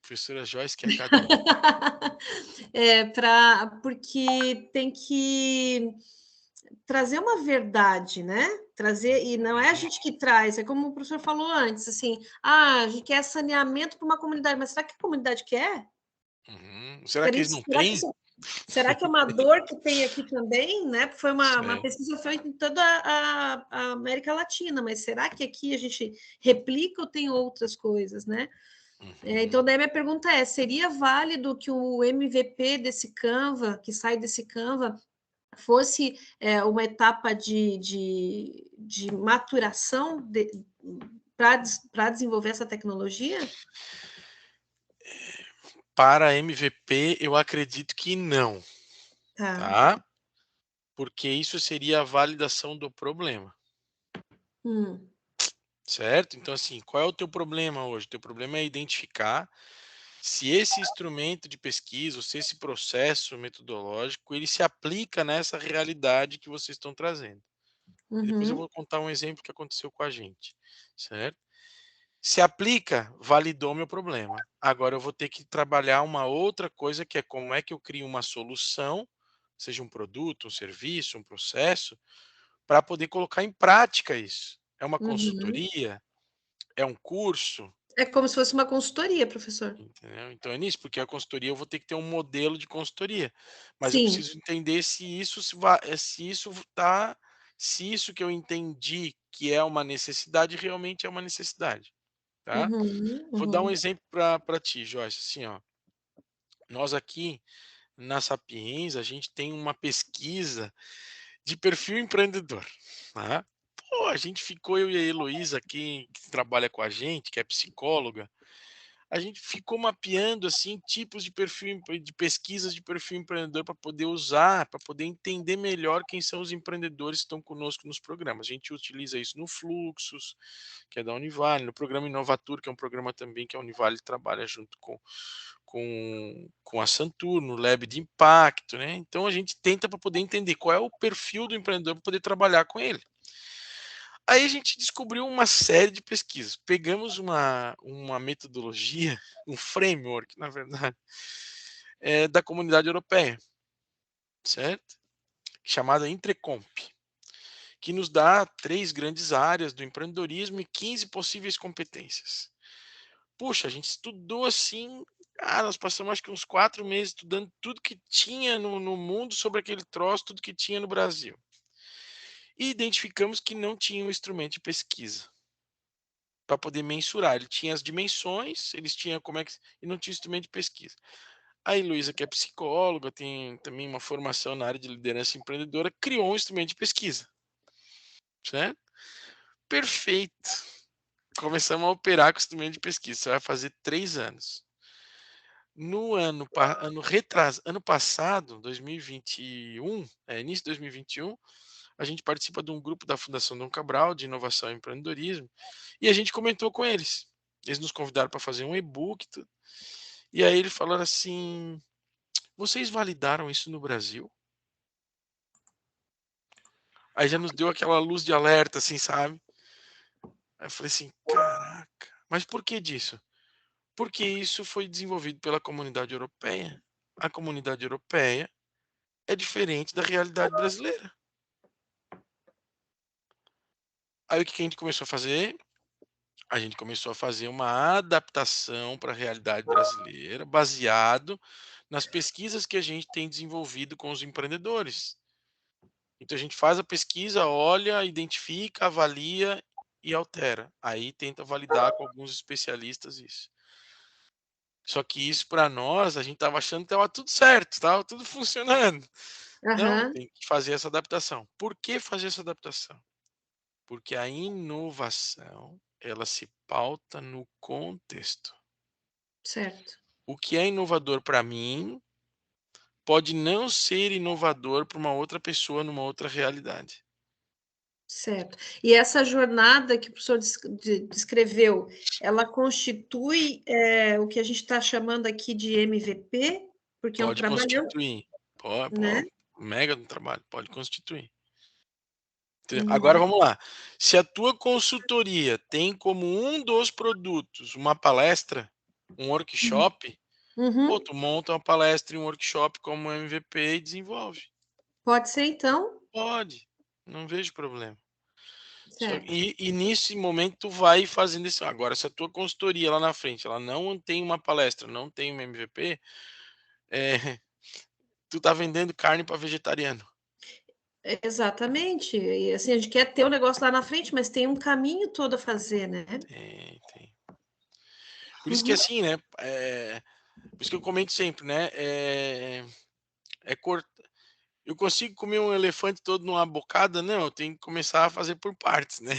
Professora Joyce, que é acadêmica. Porque tem que trazer uma verdade, né? E não é a gente que traz, é como o professor falou antes, assim, a gente quer saneamento para uma comunidade, mas será que a comunidade quer? Será que eles não têm? Será que é uma dor que tem aqui também, né? Foi uma pesquisa feita em toda a América Latina, mas será que aqui a gente replica ou tem outras coisas, né? Então, daí minha pergunta seria válido que o MVP desse Canva, que sai desse Canva, fosse uma etapa de maturação para desenvolver essa tecnologia? Para MVP, eu acredito que não, Tá. tá? Porque isso seria a validação do problema, Hum. certo? Então, assim, qual é o teu problema hoje? O teu problema é identificar se esse instrumento de pesquisa, ou se esse processo metodológico, ele se aplica nessa realidade que vocês estão trazendo. Depois eu Uhum. vou contar um exemplo que aconteceu com a gente, certo? Se aplica, validou meu problema. Agora eu vou ter que trabalhar uma outra coisa, que é como é que eu crio uma solução, seja um produto, um serviço, um processo, para poder colocar em prática isso. É uma Uhum. consultoria? É um curso? É como se fosse uma consultoria, professor. Entendeu? Então é nisso, porque a consultoria eu vou ter que ter um modelo de consultoria, mas eu Sim. preciso entender se isso se isso se isso que eu entendi que é uma necessidade realmente é uma necessidade, tá? Uhum, Vou dar um uhum. exemplo para ti, Joyce, assim, ó, nós aqui na Sapiens, a gente tem uma pesquisa de perfil empreendedor, tá? Pô, a gente ficou, eu e a Heloísa aqui, que trabalha com a gente, que é psicóloga, a gente ficou mapeando assim tipos de perfil de pesquisas de perfil empreendedor para poder usar, para poder entender melhor quem são os empreendedores que estão conosco nos programas. A gente utiliza isso no Fluxos, que é da Univale, no programa Inovatur, que é um programa também que a Univale trabalha junto com a Santur, no Lab de Impacto, né? Então a gente tenta para poder entender qual é o perfil do empreendedor para poder trabalhar com ele. Aí a gente descobriu uma série de pesquisas. Pegamos uma metodologia, um framework, na verdade, da comunidade europeia, certo? Chamada Entrecomp, que nos dá 3 grandes áreas do empreendedorismo e 15 possíveis competências. Puxa, a gente estudou assim, nós passamos acho que uns 4 meses estudando tudo que tinha no mundo sobre aquele troço, tudo que tinha no Brasil. E identificamos que não tinha um instrumento de pesquisa para poder mensurar. Ele tinha as dimensões, eles tinham como é que e não tinha instrumento de pesquisa. A Heloísa, que é psicóloga, tem também uma formação na área de liderança empreendedora, criou um instrumento de pesquisa, certo? Perfeito. Começamos a operar com o instrumento de pesquisa. Isso vai fazer 3 anos. No ano passado, 2021, início de 2021, a gente participa de um grupo da Fundação Dom Cabral de inovação e empreendedorismo e a gente comentou com eles. Eles nos convidaram para fazer um e-book, tudo. E aí eles falaram assim: vocês validaram isso no Brasil? Aí já nos deu aquela luz de alerta, assim, sabe? Aí eu falei assim: caraca, mas por que disso? Porque isso foi desenvolvido pela comunidade europeia. A comunidade europeia é diferente da realidade brasileira. Aí o que a gente começou a fazer? A gente começou a fazer uma adaptação para a realidade brasileira, baseado nas pesquisas que a gente tem desenvolvido com os empreendedores. Então a gente faz a pesquisa, olha, identifica, avalia e altera. Aí tenta validar com alguns especialistas isso. Só que isso para nós, a gente estava achando que estava tudo certo, estava tudo funcionando. Não, Aham. tem que fazer essa adaptação. Por que fazer essa adaptação? Porque a inovação, ela se pauta no contexto. Certo. O que é inovador para mim pode não ser inovador para uma outra pessoa numa outra realidade. Certo. E essa jornada que o professor descreveu, ela constitui, o que a gente está chamando aqui de MVP? Porque é um Pode trabalhão, constituir. né? Mega no trabalho, pode constituir. Agora Uhum, vamos lá. Se a tua consultoria tem como um dos produtos uma palestra, um workshop, pô, uhum. tu monta uma palestra e um workshop como MVP e desenvolve. Pode ser então? Pode, não vejo problema. Certo. E nesse momento tu vai fazendo isso. Agora, se a tua consultoria lá na frente, ela não tem uma palestra, não tem um MVP, é, tu tá vendendo carne para vegetariano. Exatamente. E assim, a gente quer ter o negócio lá na frente, mas tem um caminho todo a fazer, né? Tem. Por isso que Uhum. assim, né? Por isso que eu comento sempre, né? Eu consigo comer um elefante todo numa bocada? Não, eu tenho que começar a fazer por partes, né?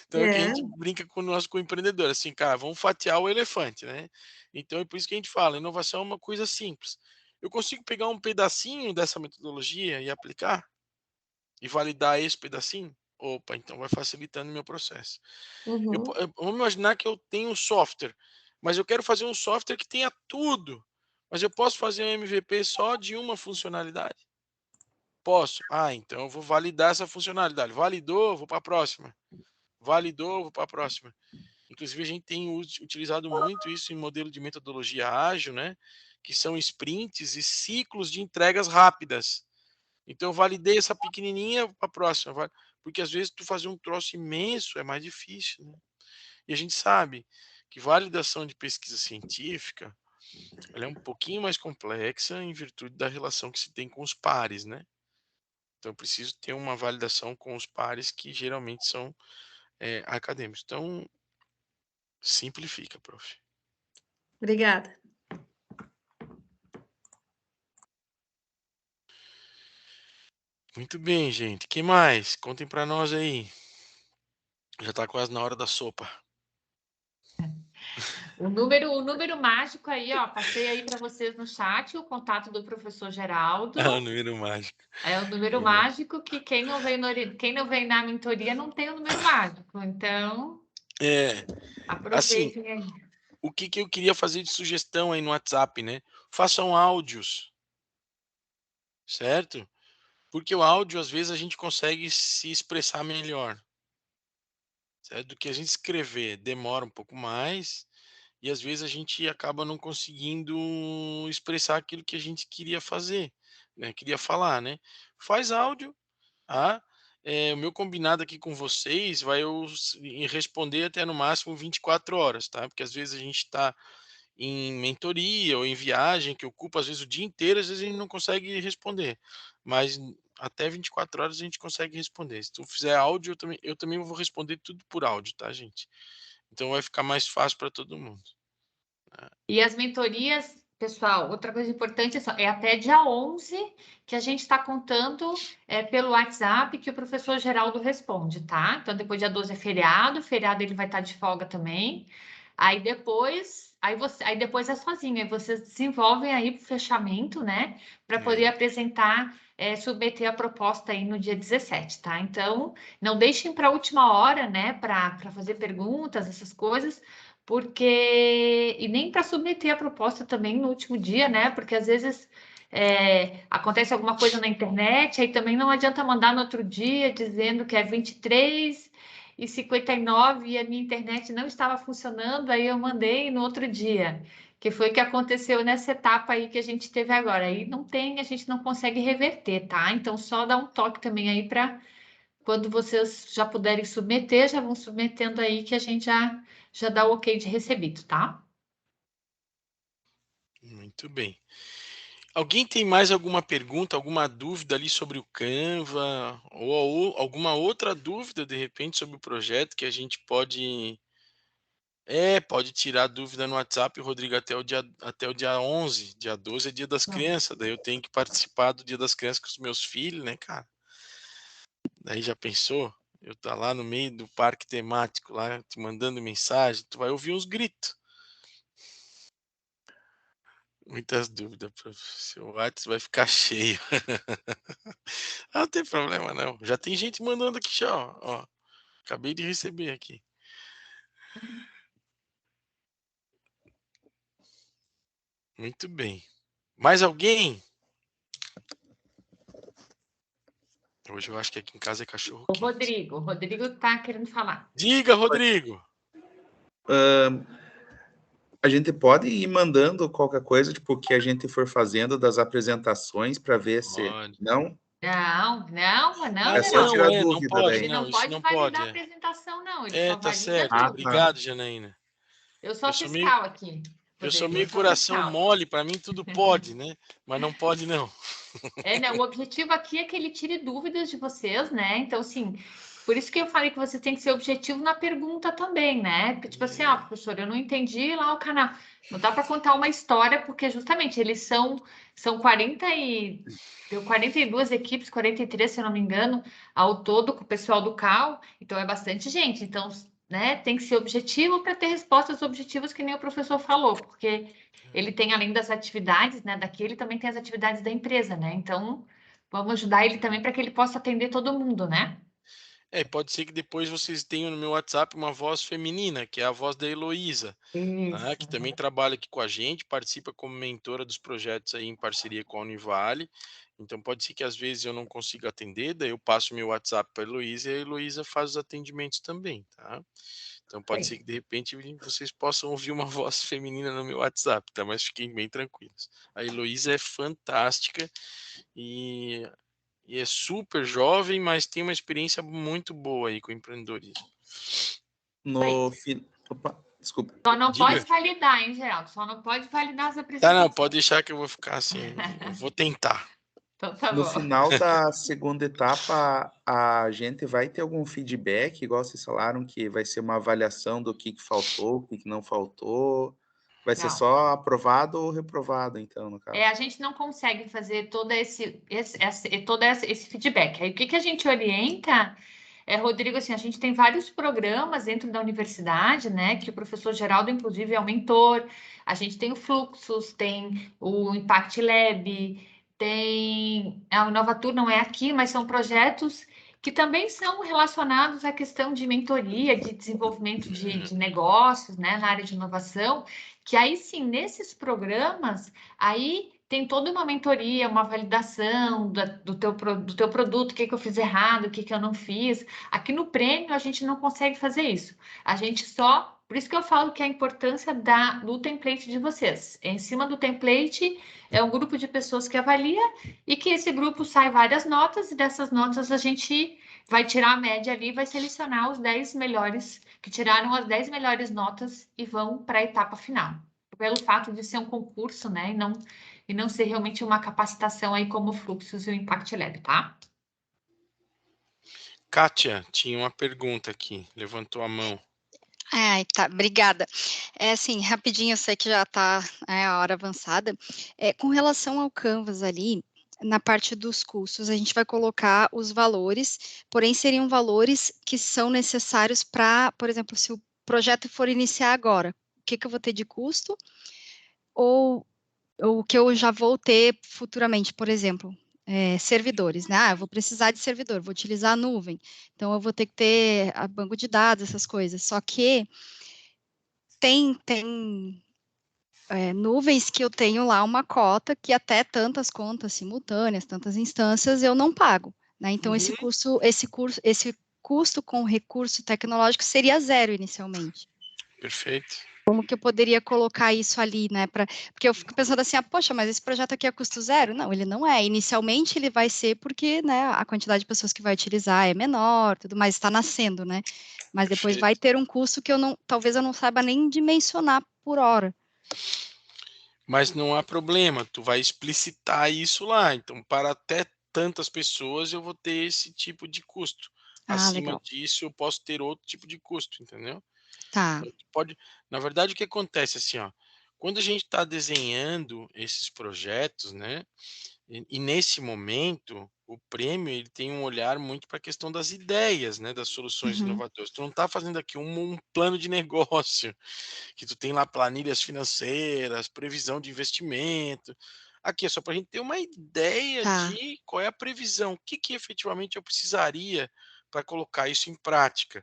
Então é que a É. gente brinca com o empreendedor, assim, cara, vamos fatiar o elefante, né? Então é por isso que a gente fala, inovação é uma coisa simples. Eu consigo pegar um pedacinho dessa metodologia e aplicar e validar esse pedacinho? Opa, então vai facilitando o meu processo. Uhum. Vamos imaginar que eu tenho um software, mas eu quero fazer um software que tenha tudo. Mas eu posso fazer um MVP só de uma funcionalidade? Posso. Ah, então eu vou validar essa funcionalidade. Validou, vou para a próxima. Validou, vou para a próxima. Inclusive, a gente tem utilizado muito isso em modelo de metodologia ágil, né? Que são sprints e ciclos de entregas rápidas. Então, eu validei essa pequenininha para a próxima. Porque às vezes tu fazer um troço imenso é mais difícil, né? E a gente sabe que validação de pesquisa científica ela é um pouquinho mais complexa em virtude da relação que se tem com os pares, né? Então, eu preciso ter uma validação com os pares que geralmente são acadêmicos. Então, simplifica, prof. Obrigada. Muito bem, gente. O que mais? Contem para nós aí. Já está quase na hora da sopa. O número mágico aí, ó, passei aí para vocês no chat o contato do professor Geraldo. É o número mágico. É o número mágico que quem não vem na mentoria não tem o número mágico. Então, assim, aproveitem aí. o que eu queria fazer de sugestão aí no WhatsApp, né? Façam áudios, certo? Porque o áudio, às vezes, a gente consegue se expressar melhor, certo? Do que a gente escrever, demora um pouco mais e às vezes a gente acaba não conseguindo expressar aquilo que a gente queria fazer, né? Queria falar, né? Faz áudio, tá? O meu combinado aqui com vocês vai responder até no máximo 24 horas, tá? Porque às vezes a gente está em mentoria ou em viagem, que ocupa às vezes o dia inteiro, às vezes a gente não consegue responder. Mas até 24 horas a gente consegue responder. Se tu fizer áudio, eu também vou responder tudo por áudio, tá, gente? Então vai ficar mais fácil para todo mundo. E as mentorias, pessoal, outra coisa importante é até dia 11 que a gente está contando pelo WhatsApp que o professor Geraldo responde, tá? Então, depois dia 12 é feriado ele vai estar de folga também. Aí depois é sozinho, aí vocês desenvolvem aí para o fechamento, né? Para poder apresentar, submeter a proposta aí no dia 17, tá? Então, não deixem para a última hora, né? Para fazer perguntas, essas coisas, porque e nem para submeter a proposta também no último dia, né? Porque às vezes acontece alguma coisa na internet, aí também não adianta mandar no outro dia dizendo que é 23h59 e a minha internet não estava funcionando, aí eu mandei no outro dia, que foi o que aconteceu nessa etapa aí que a gente teve agora. Aí a gente não consegue reverter, tá? Então só dá um toque também aí para quando vocês já puderem submeter, já vão submetendo aí que a gente já dá o ok de recebido, tá? Muito bem. Alguém tem mais alguma pergunta, alguma dúvida ali sobre o Canva ou alguma outra dúvida de repente sobre o projeto que a gente pode tirar dúvida no WhatsApp, Rodrigo, até o dia 11, dia 12 é dia das crianças, daí eu tenho que participar do dia das crianças com os meus filhos, né, cara? Daí já pensou? Eu tá lá no meio do parque temático, lá te mandando mensagem, tu vai ouvir uns gritos. Muitas dúvidas, seu WhatsApp vai ficar cheio. Ah, não tem problema não. Já tem gente mandando aqui já, ó. Acabei de receber aqui. Muito bem. Mais alguém? Hoje eu acho que aqui em casa é cachorro quente. O Rodrigo tá querendo falar. Diga, Rodrigo. A gente pode ir mandando qualquer coisa, tipo, que a gente for fazendo das apresentações para ver se... Não? Não. É só tirar não dúvida pode, daí. Ele não isso pode não validar pode. a apresentação, não. Ele só Tá valida certo. tudo. Obrigado, Janaína. Eu sou fiscal aqui. Eu sou meio coração mole, para mim tudo pode, né? Mas não pode não. O objetivo aqui é que ele tire dúvidas de vocês, né? Então, assim, Por isso que eu falei que você tem que ser objetivo na pergunta também, né? Porque, tipo assim, ó, professor, eu não entendi lá o canal. Não dá para contar uma história, porque justamente eles são 42 equipes, 43, se eu não me engano, ao todo, com o pessoal do CAL, então é bastante gente. Então, né, tem que ser objetivo para ter respostas objetivas, que nem o professor falou, porque ele tem, além das atividades, né, daqui, ele também tem as atividades da empresa, né? Então, vamos ajudar ele também para que ele possa atender todo mundo, né? Pode ser que depois vocês tenham no meu WhatsApp uma voz feminina, que é a voz da Heloísa, tá? Que também trabalha aqui com a gente, participa como mentora dos projetos aí em parceria com a Univale. Então pode ser que às vezes eu não consiga atender, daí eu passo meu WhatsApp para a Heloísa e a Heloísa faz os atendimentos também, tá? Então pode ser que de repente vocês possam ouvir uma voz feminina no meu WhatsApp, tá? Mas fiquem bem tranquilos. A Heloísa é fantástica e é super jovem, mas tem uma experiência muito boa aí com empreendedorismo. Opa, desculpa. Só não Diga. pode validar, hein, Geraldo? Só não pode validar as Tá, apresentações. não, pode deixar que eu vou ficar assim, eu vou tentar. Então tá No bom. final da segunda etapa, a gente vai ter algum feedback, igual vocês falaram, que vai ser uma avaliação do que faltou, o que não faltou. Vai ser Não. só aprovado ou reprovado, então, no caso. A gente não consegue fazer todo esse feedback. Aí o que a gente orienta Rodrigo, assim, a gente tem vários programas dentro da universidade, né? Que o professor Geraldo, inclusive, é o mentor. A gente tem o Fluxus, tem o Impact Lab, tem a Inovatur, não é aqui, mas são projetos que também são relacionados à questão de mentoria, de desenvolvimento de negócios, né, na área de inovação, que aí sim, nesses programas, aí tem toda uma mentoria, uma validação do teu produto, o que eu fiz errado, o que eu não fiz. Aqui no prêmio, a gente não consegue fazer isso. A gente só... Por isso que eu falo que a importância do template de vocês. Em cima do template, é um grupo de pessoas que avalia e que esse grupo sai várias notas, e dessas notas a gente vai tirar a média ali, vai selecionar os 10 melhores, que tiraram as 10 melhores notas e vão para a etapa final. Pelo fato de ser um concurso, né, e não ser realmente uma capacitação aí como o Fluxus e o Impact Lab, tá? Kátia, tinha uma pergunta aqui, levantou a mão. Ai, tá, obrigada. Assim, rapidinho, eu sei que já está a hora avançada. Com relação ao Canvas ali, na parte dos custos, a gente vai colocar os valores, porém seriam valores que são necessários para, por exemplo, se o projeto for iniciar agora, o que eu vou ter de custo? Ou o que eu já vou ter futuramente, por exemplo, servidores, né? Eu vou precisar de servidor, vou utilizar a nuvem, então eu vou ter que ter a banco de dados, essas coisas. Só que tem nuvens que eu tenho lá uma cota que até tantas contas simultâneas, tantas instâncias, eu não pago, né? Então esse custo com recurso tecnológico seria zero inicialmente. Perfeito. Como que eu poderia colocar isso ali, né? Porque eu fico pensando assim, poxa, mas esse projeto aqui é custo zero? Não, ele não é. Inicialmente ele vai ser porque, né, a quantidade de pessoas que vai utilizar é menor, tudo mais, está nascendo, né? Mas depois Perfeito. vai ter um custo que talvez eu não saiba nem dimensionar por hora. Mas não há problema, tu vai explicitar isso lá. Então, para até tantas pessoas, eu vou ter esse tipo de custo. Acima Legal. disso, eu posso ter outro tipo de custo, entendeu? Tá. Então, na verdade, o que acontece assim, ó, quando a gente está desenhando esses projetos, né, e nesse momento, o prêmio ele tem um olhar muito para a questão das ideias, né, das soluções inovadoras. Tu não está fazendo aqui um plano de negócio, que tu tem lá planilhas financeiras, previsão de investimento. Aqui é só para a gente ter uma ideia de qual é a previsão, o que efetivamente eu precisaria para colocar isso em prática,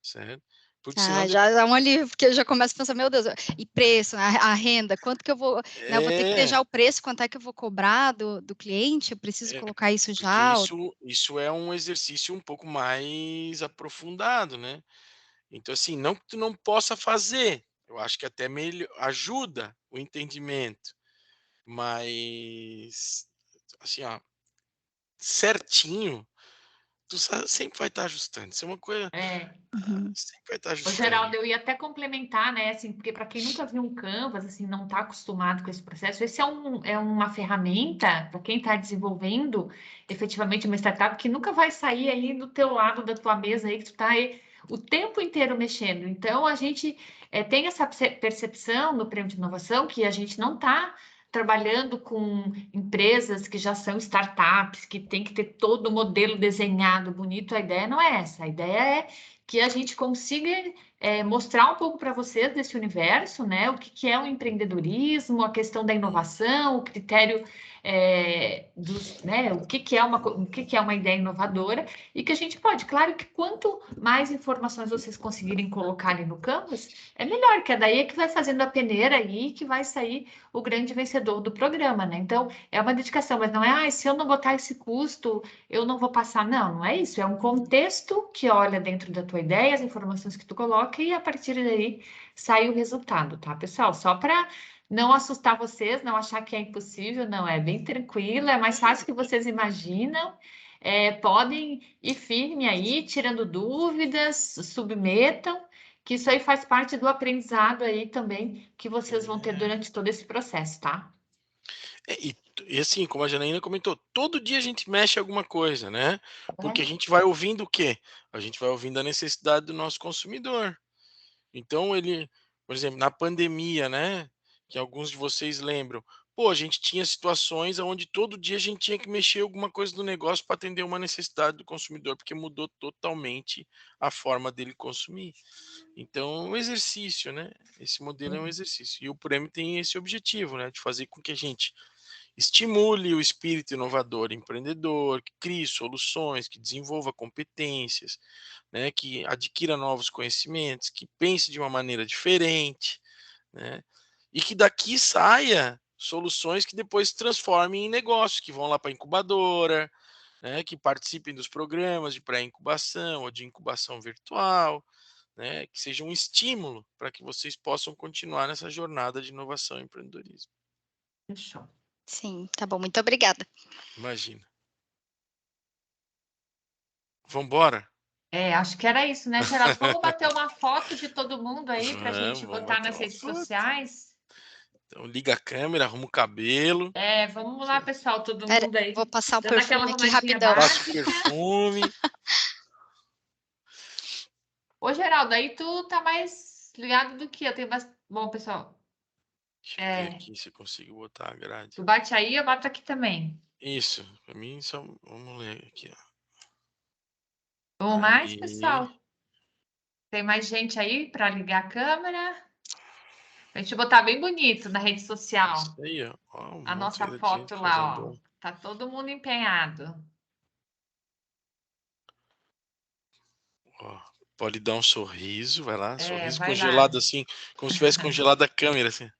certo? Porque senão Já dá um alívio, porque eu já começo a pensar, meu Deus, e preço, a renda, quanto que eu vou, né, eu vou ter que ter já o preço, quanto é que eu vou cobrar do cliente, eu preciso colocar isso já. Isso é um exercício um pouco mais aprofundado, né? Então, assim, não que tu não possa fazer, eu acho que até melhor, ajuda o entendimento, mas, assim, ó, certinho, sempre vai estar ajustando. Isso é uma coisa, sempre vai estar Ô, ajustando. Geraldo, eu ia até complementar, né, assim, porque para quem nunca viu um Canvas, assim, não está acostumado com esse processo, esse é uma ferramenta para quem está desenvolvendo efetivamente uma startup que nunca vai sair aí do teu lado, da tua mesa aí, que tu está aí o tempo inteiro mexendo. Então, a gente tem essa percepção no Prêmio de Inovação que a gente não está trabalhando com empresas que já são startups, que tem que ter todo o modelo desenhado, bonito. A ideia não é essa. A ideia é que a gente consiga mostrar um pouco para vocês desse universo, né? O que é o empreendedorismo, a questão da inovação, o critério né? O que é uma ideia inovadora e que a gente pode, claro que quanto mais informações vocês conseguirem colocar ali no Canvas, é melhor, que daí é que vai fazendo a peneira aí que vai sair o grande vencedor do programa, né? Então, é uma dedicação, mas não é, se eu não botar esse custo, eu não vou passar. Não, não é isso. É um contexto que olha dentro da tua ideia, as informações que tu coloca e a partir daí sai o resultado, tá, pessoal? Só para não assustar vocês, não achar que é impossível, não, é bem tranquilo, é mais fácil que vocês imaginam. Podem ir firme aí, tirando dúvidas, submetam, que isso aí faz parte do aprendizado aí também que vocês vão ter durante todo esse processo, tá? E assim, como a Janaína comentou, todo dia a gente mexe alguma coisa, né? Porque a gente vai ouvindo o quê? A gente vai ouvindo a necessidade do nosso consumidor. Então, por exemplo, na pandemia, né? Que alguns de vocês lembram, a gente tinha situações onde todo dia a gente tinha que mexer alguma coisa do negócio para atender uma necessidade do consumidor, porque mudou totalmente a forma dele consumir. Então, é um exercício, né? Esse modelo é um exercício. E o prêmio tem esse objetivo, né? De fazer com que a gente estimule o espírito inovador, empreendedor, que crie soluções, que desenvolva competências, né, que adquira novos conhecimentos, que pense de uma maneira diferente, né, e que daqui saia soluções que depois se transformem em negócios, que vão lá para a incubadora, né, que participem dos programas de pré-incubação ou de incubação virtual, né, que seja um estímulo para que vocês possam continuar nessa jornada de inovação e empreendedorismo. Fechou. Sim, tá bom, muito obrigada. Imagina. Vambora? Acho que era isso, né, Geraldo? Vamos bater uma foto de todo mundo aí para a gente Vamos botar bater nas uma redes foto. sociais. Então liga a câmera, arruma o cabelo. Vamos lá, pessoal, todo Pera, mundo aí. vou passar um Dando aquela perfume aqui arrumadinha rapidão. Passa o básica. perfume. Ô, Geraldo, aí tu tá mais ligado do que eu. Tenho bastante... Bom, pessoal. Deixa eu ver aqui se eu consigo botar a grade. Tu bate aí, eu bato aqui também. Isso, para mim só vamos ler aqui, ó. Vamos mais, pessoal? Tem mais gente aí para ligar a câmera? A gente botar bem bonito na rede social. Isso aí, ó. A nossa foto lá, ó. Tá todo mundo empenhado. Ó, pode dar um sorriso, vai lá. Sorriso vai congelado lá. assim, como se tivesse congelado a câmera, assim.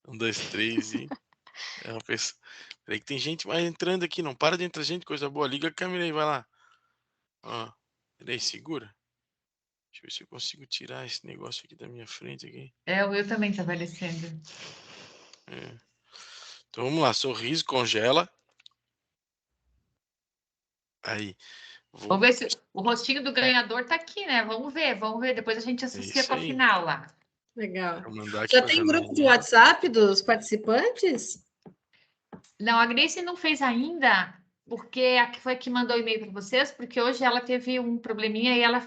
1, 2, 3 e... É uma pessoa... Peraí que tem gente mais entrando aqui, não para de entrar gente, coisa boa. Liga a câmera aí, vai lá. Ó, peraí, segura. Deixa eu ver se eu consigo tirar esse negócio aqui da minha frente aqui. O Will também tá aparecendo. Então vamos lá, sorriso, congela. Aí. Vamos ver se o rostinho do ganhador tá aqui, né? Vamos ver. Depois a gente associa com a final lá. Legal. Mandar Já tem grupo de WhatsApp dos participantes? Não, a Grace não fez ainda, porque foi a que mandou o e-mail para vocês, porque hoje ela teve um probleminha e ela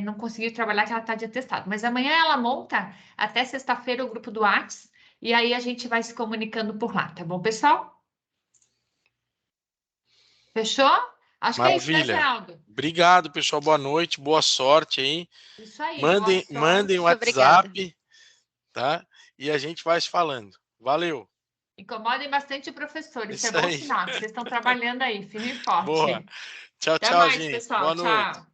não conseguiu trabalhar, que ela está de atestado. Mas amanhã ela monta, até sexta-feira, o grupo do WhatsApp, e aí a gente vai se comunicando por lá, tá bom, pessoal? Fechou? Acho que é isso, né, Geraldo? Obrigado, pessoal. Boa noite, boa sorte aí. Isso aí. Mandem o WhatsApp, tá? E a gente vai se falando. Valeu. Incomodem bastante o professor. Isso é Isso bom aí. sinal. Vocês estão trabalhando aí, firme e forte. Boa. Tchau, Até tchau, mais, gente. pessoal. Boa noite. Tchau.